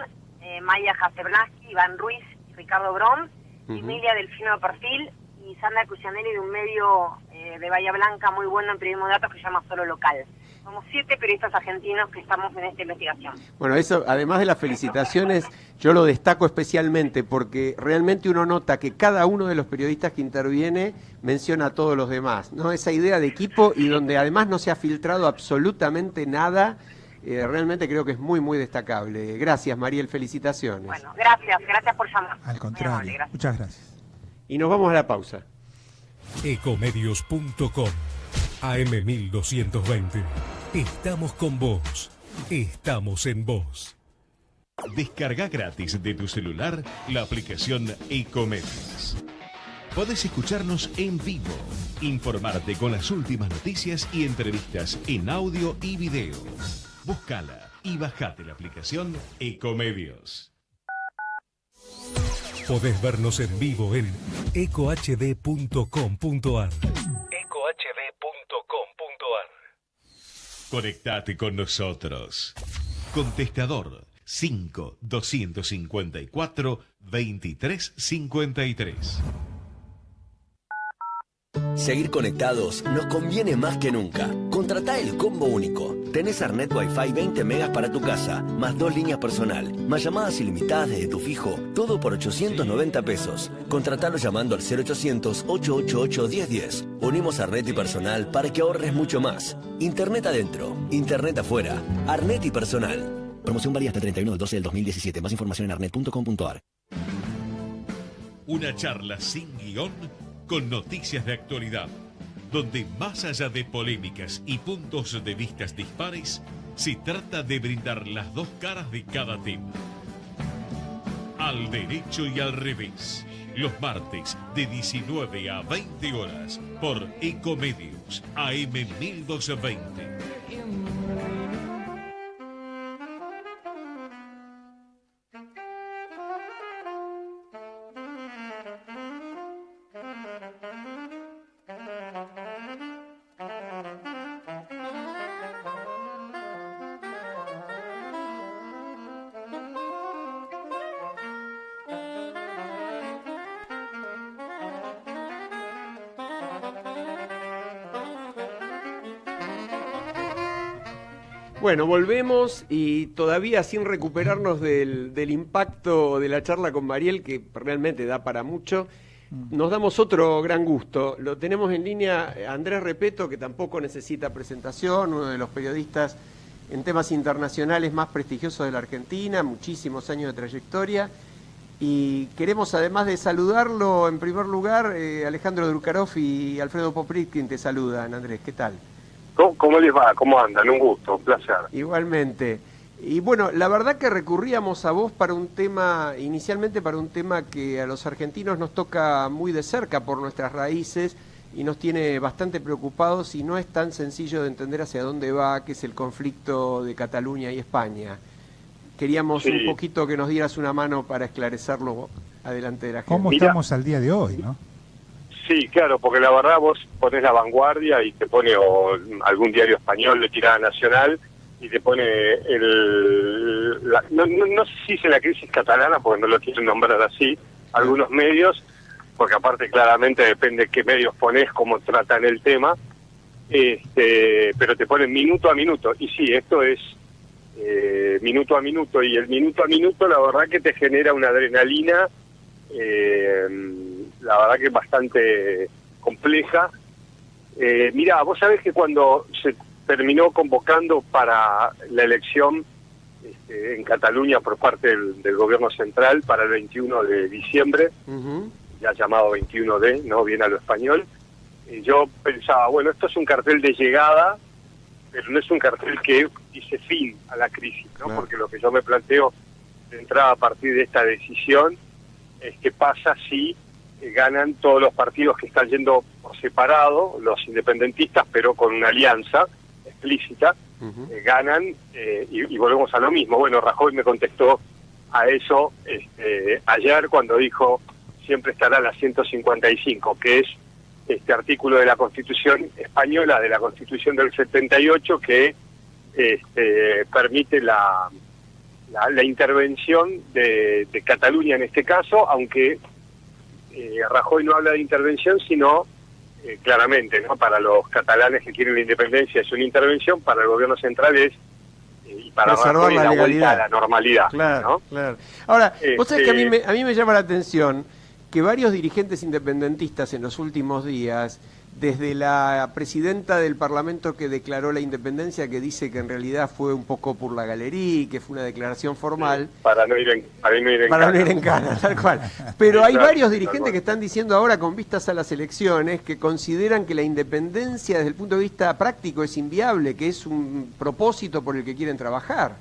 Maya Jaseblaski, Iván Ruiz y Ricardo Brom, Emilia Delfino de Perfil y Sandra Cusianelli de un medio de Bahía Blanca muy bueno en periodismo de datos que se llama Solo Local. Somos 7 periodistas argentinos que estamos en esta investigación. Bueno, eso, además de las felicitaciones, yo lo destaco especialmente porque realmente uno nota que cada uno de los periodistas que interviene menciona a todos los demás, ¿no? Esa idea de equipo y donde además no se ha filtrado absolutamente nada. Realmente creo que es muy, muy destacable. Gracias, Mariel, felicitaciones. Bueno, gracias por llamar. Al contrario, muchas gracias. Y nos vamos a la pausa. Ecomedios.com AM1220. Estamos con vos. Estamos en vos. Descarga gratis de tu celular la aplicación Ecomedios. Podés escucharnos en vivo, informarte con las últimas noticias y entrevistas en audio y video. Búscala y bajate la aplicación Ecomedios. Podés vernos en vivo en ecohd.com.ar. Conectate con nosotros. Contestador 5-254-2353. Seguir conectados nos conviene más que nunca. Contratá el combo único. Tenés Arnet Wi-Fi 20 megas para tu casa, más 2 líneas personal, más llamadas ilimitadas desde tu fijo, todo por 890 pesos. Contratalo llamando al 0800-888-1010. Unimos Arnet y personal para que ahorres mucho más. Internet adentro, internet afuera. Arnet y personal. Promoción válida hasta el 31/12/2017. Más información en arnet.com.ar. Una charla sin guión con noticias de actualidad, donde más allá de polémicas y puntos de vistas dispares, se trata de brindar las dos caras de cada tema. Al derecho y al revés, los martes de 19 a 20 horas por Ecomedios AM1220. Bueno, volvemos y todavía sin recuperarnos del impacto de la charla con Mariel, que realmente da para mucho, nos damos otro gran gusto. Lo tenemos en línea Andrés Repetto, que tampoco necesita presentación, uno de los periodistas en temas internacionales más prestigiosos de la Argentina, muchísimos años de trayectoria. Y queremos, además de saludarlo, en primer lugar, Alejandro Drukarov y Alfredo Popritkin te saludan. Andrés, ¿qué tal? ¿Cómo les va? ¿Cómo andan? Un gusto, un placer. Igualmente. Y bueno, la verdad que recurríamos a vos para un tema, inicialmente para un tema que a los argentinos nos toca muy de cerca por nuestras raíces y nos tiene bastante preocupados y no es tan sencillo de entender hacia dónde va, que es el conflicto de Cataluña y España. Queríamos un poquito que nos dieras una mano para esclarecerlo adelante de la gente. ¿Cómo estamos al día de hoy, no? Sí, claro, porque la verdad vos ponés La Vanguardia y te pone o algún diario español de tirada nacional y te pone no sé si es la crisis catalana, porque no lo quieren nombrar así, algunos medios, porque aparte claramente depende qué medios ponés, cómo tratan el tema, pero te ponen minuto a minuto. Y sí, esto es minuto a minuto, y el minuto a minuto la verdad que te genera una adrenalina, la verdad que es bastante compleja. Mirá, vos sabés que cuando se terminó convocando para la elección en Cataluña por parte del gobierno central para el 21 de diciembre, ya llamado 21D, no bien a lo español, yo pensaba, bueno, esto es un cartel de llegada, pero no es un cartel que dice fin a la crisis, ¿no? Claro. Porque lo que yo me planteo de entrada a partir de esta decisión es qué pasa si ganan todos los partidos que están yendo por separado, los independentistas, pero con una alianza explícita, ganan y volvemos a lo mismo. Bueno, Rajoy me contestó a eso ayer cuando dijo siempre estará la 155, que es este artículo de la Constitución española, de la Constitución del 78, que permite la intervención de Cataluña en este caso, aunque Rajoy no habla de intervención, sino claramente, ¿no? Para los catalanes que quieren la independencia es una intervención, para el gobierno central es y para Rajoy la vuelta a la normalidad. Claro, ¿no? claro. Ahora, vos sabés que a mí me llama la atención que varios dirigentes independentistas en los últimos días, desde la presidenta del Parlamento que declaró la independencia, que dice que en realidad fue un poco por la galería, que fue una declaración formal. Sí, para no ir en cana, tal cual. Pero hay varios dirigentes que están diciendo ahora, con vistas a las elecciones, que consideran que la independencia desde el punto de vista práctico es inviable, que es un propósito por el que quieren trabajar.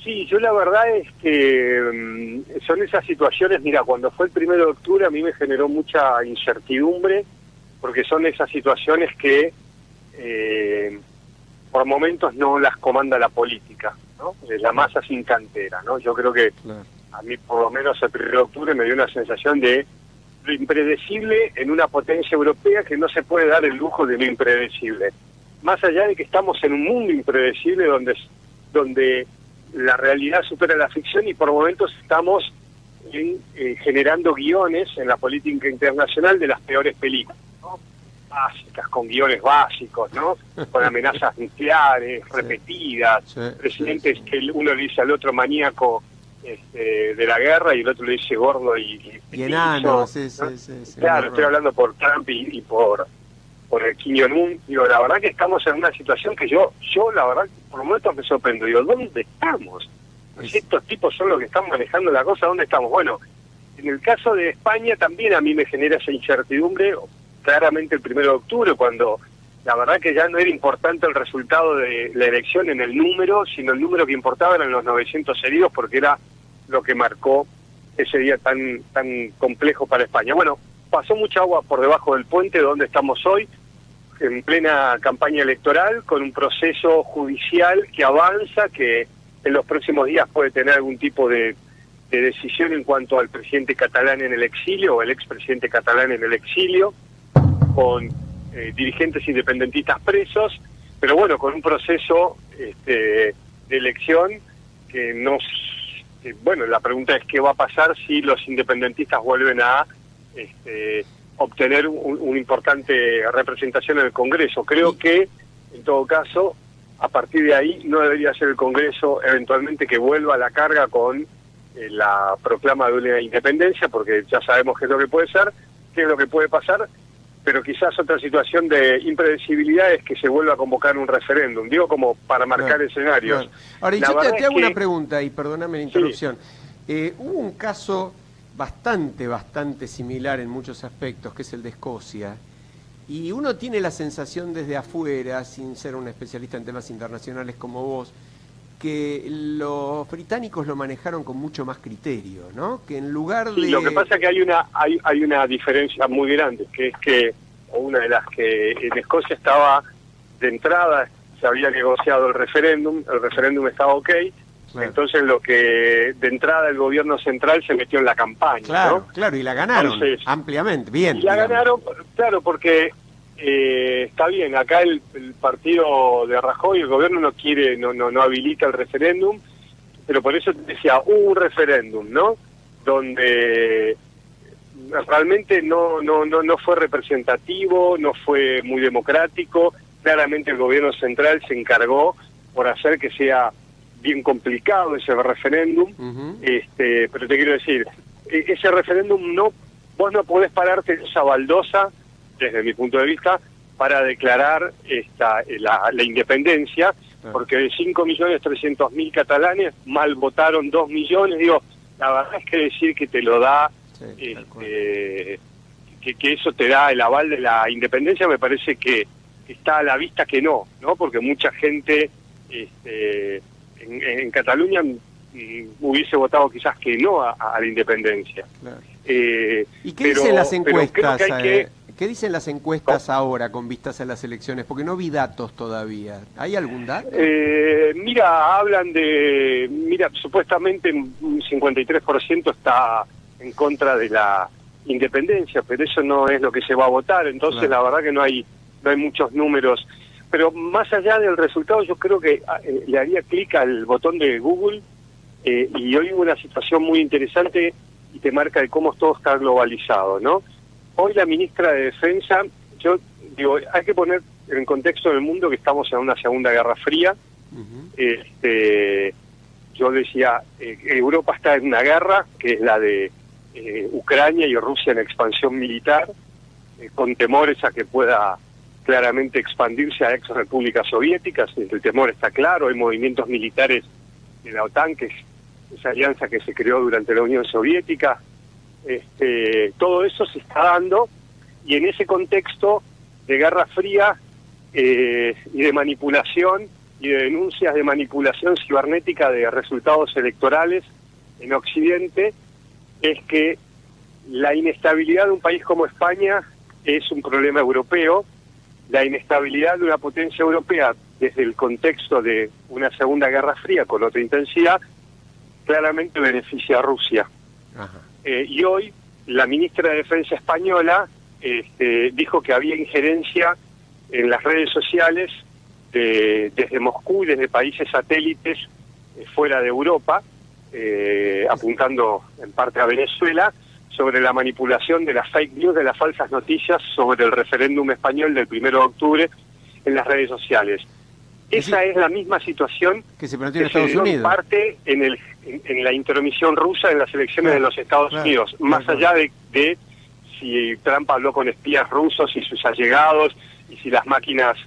Sí, yo la verdad es que son esas situaciones, mira, cuando fue el 1 de octubre a mí me generó mucha incertidumbre, porque son esas situaciones que por momentos no las comanda la política, ¿no? La masa sin cantera, ¿no? Yo creo que a mí por lo menos el 1 de octubre me dio una sensación de lo impredecible en una potencia europea que no se puede dar el lujo de lo impredecible. Más allá de que estamos en un mundo impredecible donde la realidad supera la ficción y por momentos estamos generando guiones en la política internacional de las peores películas, ¿no? Básicas, con guiones básicos, ¿no? Con amenazas nucleares repetidas, presidentes que uno le dice al otro maníaco de la guerra y el otro le dice gordo y enano, ¿no? Sí, claro, estoy hablando por Trump y por el Kim Jong-un. Digo, la verdad que estamos en una situación que yo la verdad, por momentos me sorprendo. Digo, ¿dónde estamos? Si estos tipos son los que están manejando la cosa, ¿dónde estamos? Bueno, en el caso de España también a mí me genera esa incertidumbre, claramente el 1 de octubre, cuando la verdad que ya no era importante el resultado de la elección en el número, sino el número que importaba eran los 900 heridos, porque era lo que marcó ese día tan complejo para España. Bueno, pasó mucha agua por debajo del puente donde estamos hoy, en plena campaña electoral, con un proceso judicial que avanza, que en los próximos días puede tener algún tipo de decisión en cuanto al presidente catalán en el exilio, o el expresidente catalán en el exilio, con dirigentes independentistas presos, pero bueno, con un proceso de elección que bueno, la pregunta es qué va a pasar si los independentistas vuelven a obtener una importante representación en el Congreso. Creo que, en todo caso, a partir de ahí no debería ser el Congreso eventualmente que vuelva a la carga con la proclama de una independencia, porque ya sabemos qué es lo que puede ser, qué es lo que puede pasar, pero quizás otra situación de impredecibilidad es que se vuelva a convocar un referéndum, digo como para marcar escenarios. Ahora, y yo te hago una pregunta, y perdóname la interrupción. Sí. Hubo un caso bastante similar en muchos aspectos, que es el de Escocia, y uno tiene la sensación desde afuera, sin ser un especialista en temas internacionales como vos, que los británicos lo manejaron con mucho más criterio, ¿no? Que en lugar de... Lo que pasa es que hay una diferencia muy grande, que es que una de las que en Escocia estaba de entrada, se había negociado el referéndum estaba ok, claro. Entonces lo que de entrada el gobierno central se metió en la campaña, claro, ¿no? Claro, y la ganaron. Entonces, ampliamente, bien. Y la ganaron, claro, porque... está bien, acá el partido de Rajoy, el gobierno no quiere, no habilita el referéndum, pero por eso te decía, hubo un referéndum, ¿no? Donde realmente no fue representativo, no fue muy democrático, claramente el gobierno central se encargó por hacer que sea bien complicado ese referéndum, pero te quiero decir, ese referéndum vos no podés pararte en esa baldosa, desde mi punto de vista, para declarar la independencia, porque de 5.300.000 catalanes mal votaron 2 millones, digo, la verdad es que decir que te lo da, que eso te da el aval de la independencia, me parece que está a la vista que no, porque mucha gente en Cataluña hubiese votado quizás que no a la independencia. Claro. ¿Y qué dicen las encuestas? ¿Qué dicen las encuestas ahora con vistas a las elecciones? Porque no vi datos todavía. ¿Hay algún dato? Hablan de... supuestamente un 53% está en contra de la independencia, pero eso no es lo que se va a votar, entonces claro. La verdad que no hay muchos números. Pero más allá del resultado, yo creo que le haría clic al botón de Google y hoy hubo una situación muy interesante y te marca de cómo todo está globalizado, ¿no? Hoy la ministra de Defensa, yo digo, hay que poner en contexto del mundo que estamos en una Segunda Guerra Fría. Yo decía, Europa está en una guerra, que es la de Ucrania y Rusia en expansión militar, con temores a que pueda claramente expandirse a ex repúblicas soviéticas. El temor está claro, hay movimientos militares de la OTAN, que es esa alianza que se creó durante la Unión Soviética. Todo eso se está dando, y en ese contexto de Guerra Fría y de manipulación y de denuncias de manipulación cibernética de resultados electorales en Occidente, es que la inestabilidad de un país como España es un problema europeo. La inestabilidad de una potencia europea desde el contexto de una Segunda Guerra Fría con otra intensidad claramente beneficia a Rusia. Ajá. Y hoy la ministra de Defensa española dijo que había injerencia en las redes sociales desde Moscú y desde países satélites fuera de Europa, apuntando en parte a Venezuela, sobre la manipulación de las fake news, de las falsas noticias sobre el referéndum español del 1 de octubre en las redes sociales. Esa es la misma situación que se planteó en Estados Unidos. En parte en la intromisión rusa en las elecciones de los Estados Unidos, más allá de si Trump habló con espías rusos y sus allegados y si las máquinas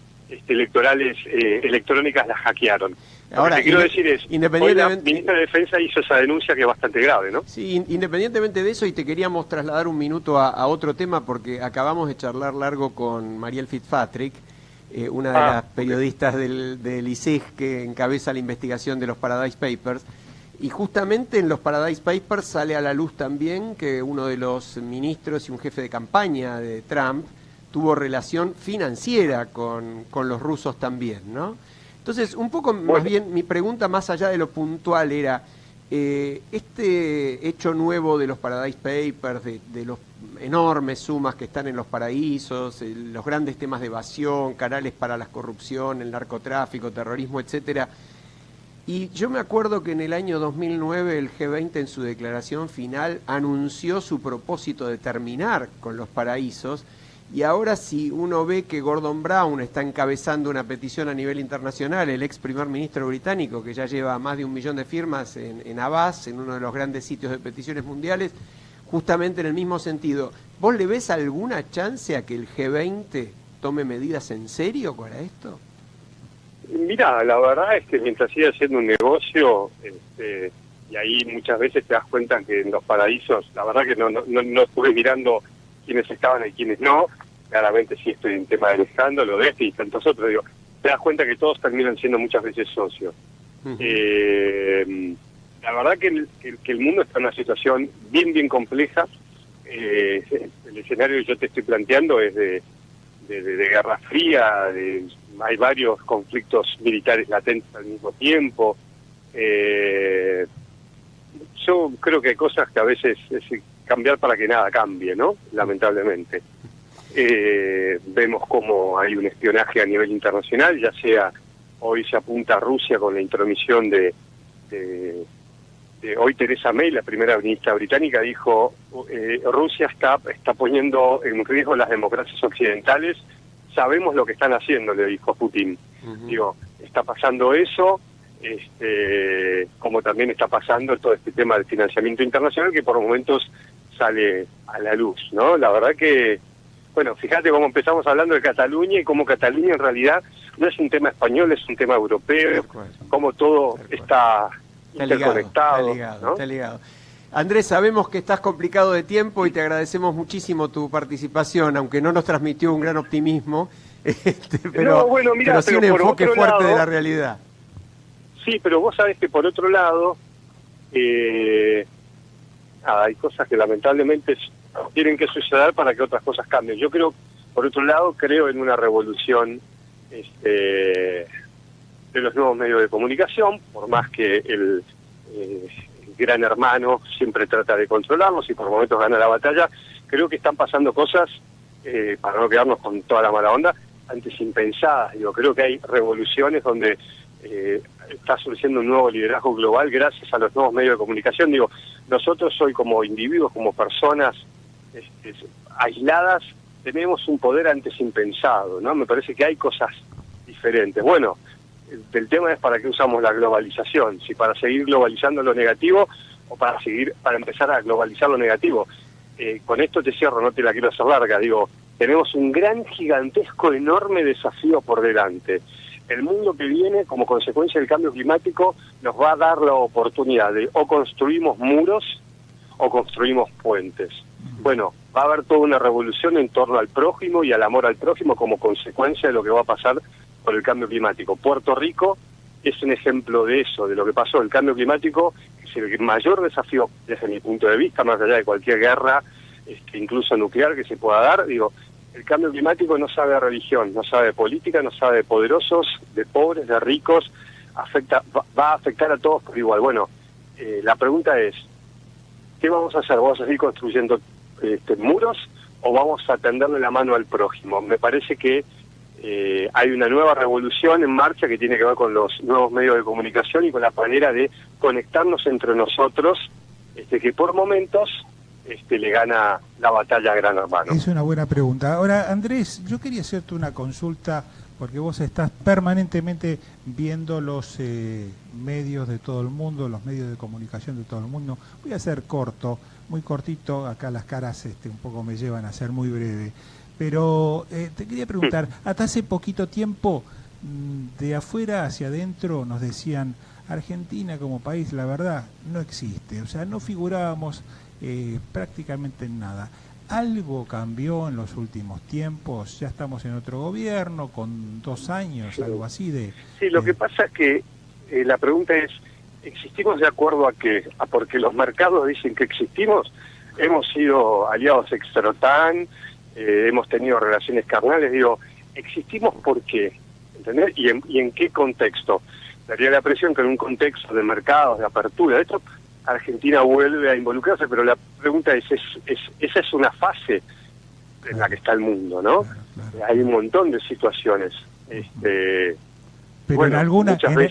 electorales electrónicas las hackearon. Ahora, lo que quiero decir es, hoy la ministra de Defensa hizo esa denuncia que es bastante grave, ¿no? Sí, independientemente de eso, y te queríamos trasladar un minuto a otro tema, porque acabamos de charlar largo con Marielle Fitzpatrick, una de las periodistas del ISIG que encabeza la investigación de los Paradise Papers, y justamente en los Paradise Papers sale a la luz también que uno de los ministros y un jefe de campaña de Trump tuvo relación financiera con los rusos también, ¿no? Entonces, un poco más bien mi pregunta, más allá de lo puntual, era este hecho nuevo de los Paradise Papers, de los enormes sumas que están en los paraísos, los grandes temas de evasión, canales para la corrupción, el narcotráfico, terrorismo, etcétera. Y yo me acuerdo que en el año 2009 el G20 en su declaración final anunció su propósito de terminar con los paraísos, Y ahora si uno ve que Gordon Brown está encabezando una petición a nivel internacional, el ex primer ministro británico, que ya lleva más de 1 millón de firmas en Abbas, en uno de los grandes sitios de peticiones mundiales, justamente en el mismo sentido, ¿vos le ves alguna chance a que el G20 tome medidas en serio para esto? Mira, la verdad es que mientras sigue siendo un negocio, y ahí muchas veces te das cuenta que en los paraísos, la verdad que no estuve mirando quiénes estaban y quiénes no, claramente sí estoy en tema del escándalo de y tantos otros, digo, te das cuenta que todos terminan siendo muchas veces socios. La verdad que el mundo está en una situación bien compleja. El escenario que yo te estoy planteando es de guerra fría, hay varios conflictos militares latentes al mismo tiempo. Yo creo que hay cosas que a veces es cambiar para que nada cambie, ¿no? Lamentablemente. Vemos cómo hay un espionaje a nivel internacional, ya sea hoy se apunta a Rusia con la intromisión de hoy Theresa May, la primera ministra británica, dijo Rusia está poniendo en riesgo las democracias occidentales, sabemos lo que están haciendo, le dijo Putin. Digo, está pasando eso, como también está pasando todo este tema del financiamiento internacional que por momentos sale a la luz, ¿no? La verdad que, bueno, fíjate cómo empezamos hablando de Cataluña y cómo Cataluña en realidad no es un tema español, es un tema europeo, cómo todo está interconectado. Está ligado. Andrés, sabemos que estás complicado de tiempo y te agradecemos muchísimo tu participación, aunque no nos transmitió un gran optimismo, pero sí un enfoque fuerte de la realidad. Sí, pero vos sabés que por otro lado, hay cosas que lamentablemente tienen que suceder para que otras cosas cambien. Yo creo, por otro lado, creo en una revolución de los nuevos medios de comunicación, por más que el gran hermano siempre trata de controlarlos y por momentos gana la batalla. Creo que están pasando cosas, para no quedarnos con toda la mala onda, antes impensadas. Digo, creo que hay revoluciones donde está surgiendo un nuevo liderazgo global gracias a los nuevos medios de comunicación. Digo, nosotros hoy como individuos, como personas aisladas, tenemos un poder antes impensado, ¿no? Me parece que hay cosas diferentes. Bueno, el tema es para qué usamos la globalización, si para seguir globalizando lo negativo o para empezar a globalizar lo negativo. Con esto te cierro, no te la quiero hacer larga, digo, tenemos un gran, gigantesco, enorme desafío por delante. El mundo que viene, como consecuencia del cambio climático, nos va a dar la oportunidad de o construimos muros o construimos puentes. Bueno, va a haber toda una revolución en torno al prójimo y al amor al prójimo como consecuencia de lo que va a pasar por el cambio climático. Puerto Rico es un ejemplo de eso, de lo que pasó. El cambio climático es el mayor desafío desde mi punto de vista, más allá de cualquier guerra, incluso nuclear que se pueda dar. Digo, el cambio climático no sabe de religión, no sabe de política, no sabe de poderosos, de pobres, de ricos, va a afectar a todos por igual. Bueno, la pregunta es, ¿qué vamos a hacer? ¿Vamos a seguir construyendo muros o vamos a tenderle la mano al prójimo? Me parece que hay una nueva revolución en marcha que tiene que ver con los nuevos medios de comunicación y con la manera de conectarnos entre nosotros, que por momentos le gana la batalla a Gran Hermano. Es una buena pregunta. Ahora, Andrés, yo quería hacerte una consulta, porque vos estás permanentemente viendo los medios de todo el mundo, los medios de comunicación de todo el mundo. Voy a ser corto, muy cortito, acá las caras un poco me llevan a ser muy breve. Pero te quería preguntar, hasta hace poquito tiempo, de afuera hacia adentro nos decían, Argentina como país, la verdad, no existe. O sea, no figurábamos prácticamente en nada. ¿Algo cambió en los últimos tiempos? Ya estamos en otro gobierno, con 2 años, algo así de... Sí, lo que pasa es que la pregunta es, ¿existimos de acuerdo a qué? ¿A porque los mercados dicen que existimos? Hemos sido aliados ex-OTAN, hemos tenido relaciones carnales, digo, ¿existimos por qué? ¿Entendés? ¿Y en qué contexto? Daría la impresión que en un contexto de mercados, de apertura, de esto, Argentina vuelve a involucrarse, pero la pregunta es esa es una fase en la que está el mundo, ¿no? Claro. Hay un montón de situaciones. Pero bueno,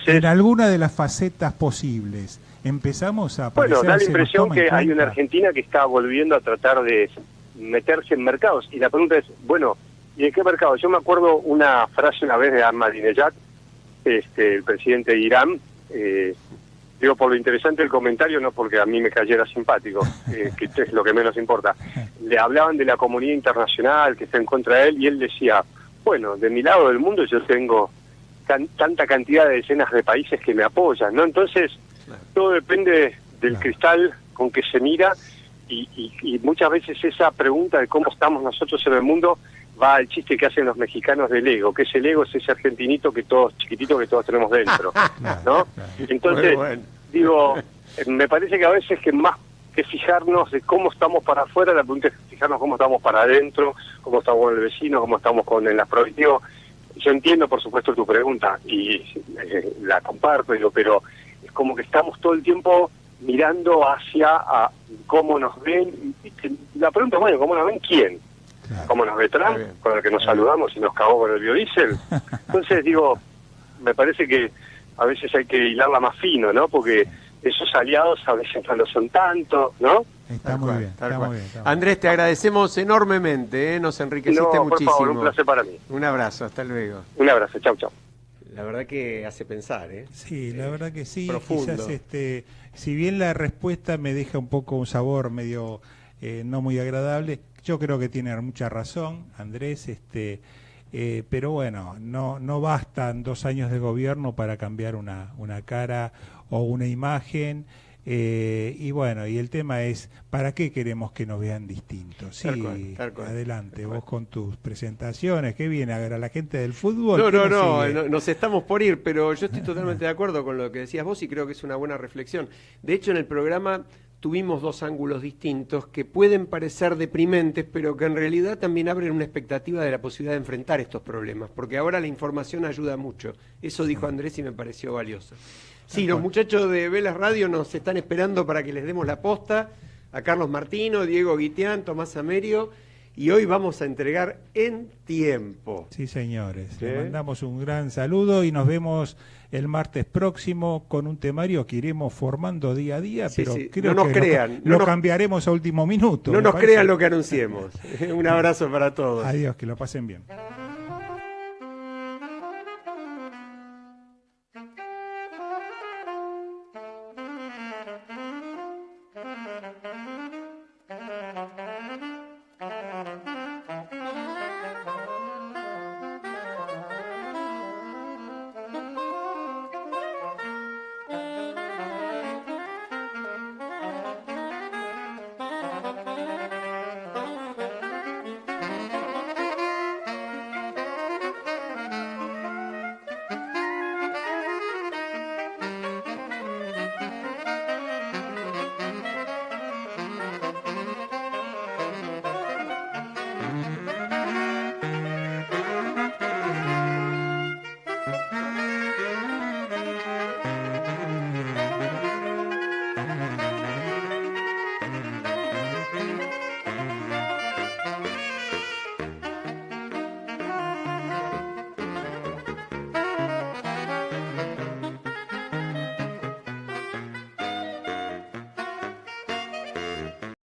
en alguna de las facetas posibles empezamos a aparecer. Bueno, da la impresión que hay una Argentina que está volviendo a tratar de meterse en mercados. Y la pregunta es, bueno, ¿y en qué mercado? Yo me acuerdo una frase una vez de Ahmadinejad, el presidente de Irán, digo por lo interesante del comentario, no porque a mí me cayera simpático, que es lo que menos importa. Le hablaban de la comunidad internacional que está en contra de él, y él decía, bueno, de mi lado del mundo yo tengo tanta cantidad de decenas de países que me apoyan, ¿no? Entonces, todo depende del cristal con que se mira, y muchas veces esa pregunta de cómo estamos nosotros en el mundo va al chiste que hacen los mexicanos del ego, que es el ego, es ese argentinito chiquitito que todos tenemos dentro, ¿no? Entonces, digo, me parece que a veces que más que fijarnos de cómo estamos para afuera, la pregunta es fijarnos cómo estamos para adentro, cómo estamos con el vecino, cómo estamos con las provincias. Yo entiendo, por supuesto, tu pregunta y la comparto, digo, pero es como que estamos todo el tiempo mirando hacia cómo nos ven. La pregunta es, bueno, ¿cómo nos ven quién? ¿Cómo nos ve Trump, con el que nos saludamos y nos cagó con el biodiesel? Entonces, digo, me parece que a veces hay que hilarla más fino, ¿no? Porque esos aliados a veces no lo son tanto, ¿no? Está muy bien. Andrés, te agradecemos enormemente, nos enriqueciste muchísimo. Por favor, un placer para mí. Un abrazo, hasta luego. Un abrazo, chau, chau. La verdad que hace pensar, ¿eh? Sí, la verdad que sí. Profundo. Quizás, si bien la respuesta me deja un poco un sabor medio no muy agradable, yo creo que tiene mucha razón, Andrés, pero bueno, no bastan 2 años de gobierno para cambiar una cara o una imagen. Y bueno, y el tema es, ¿para qué queremos que nos vean distintos? Sí, tal cual, adelante, vos con tus presentaciones, ¿qué viene? A ver, a la gente del fútbol. No, nos estamos por ir, pero yo estoy totalmente de acuerdo con lo que decías vos y creo que es una buena reflexión. De hecho, en el programa tuvimos 2 ángulos distintos que pueden parecer deprimentes, pero que en realidad también abren una expectativa de la posibilidad de enfrentar estos problemas, porque ahora la información ayuda mucho. Eso dijo Andrés y me pareció valioso. Sí, los muchachos de Vélez Radio nos están esperando para que les demos la posta, a Carlos Martino, Diego Guitián, Tomás Amerio, y hoy vamos a entregar en tiempo. Sí, señores, le mandamos un gran saludo y nos vemos el martes próximo con un temario que iremos formando día a día, pero creo que lo cambiaremos a último minuto. No nos crean lo que anunciemos. Un abrazo para todos. Adiós, que lo pasen bien.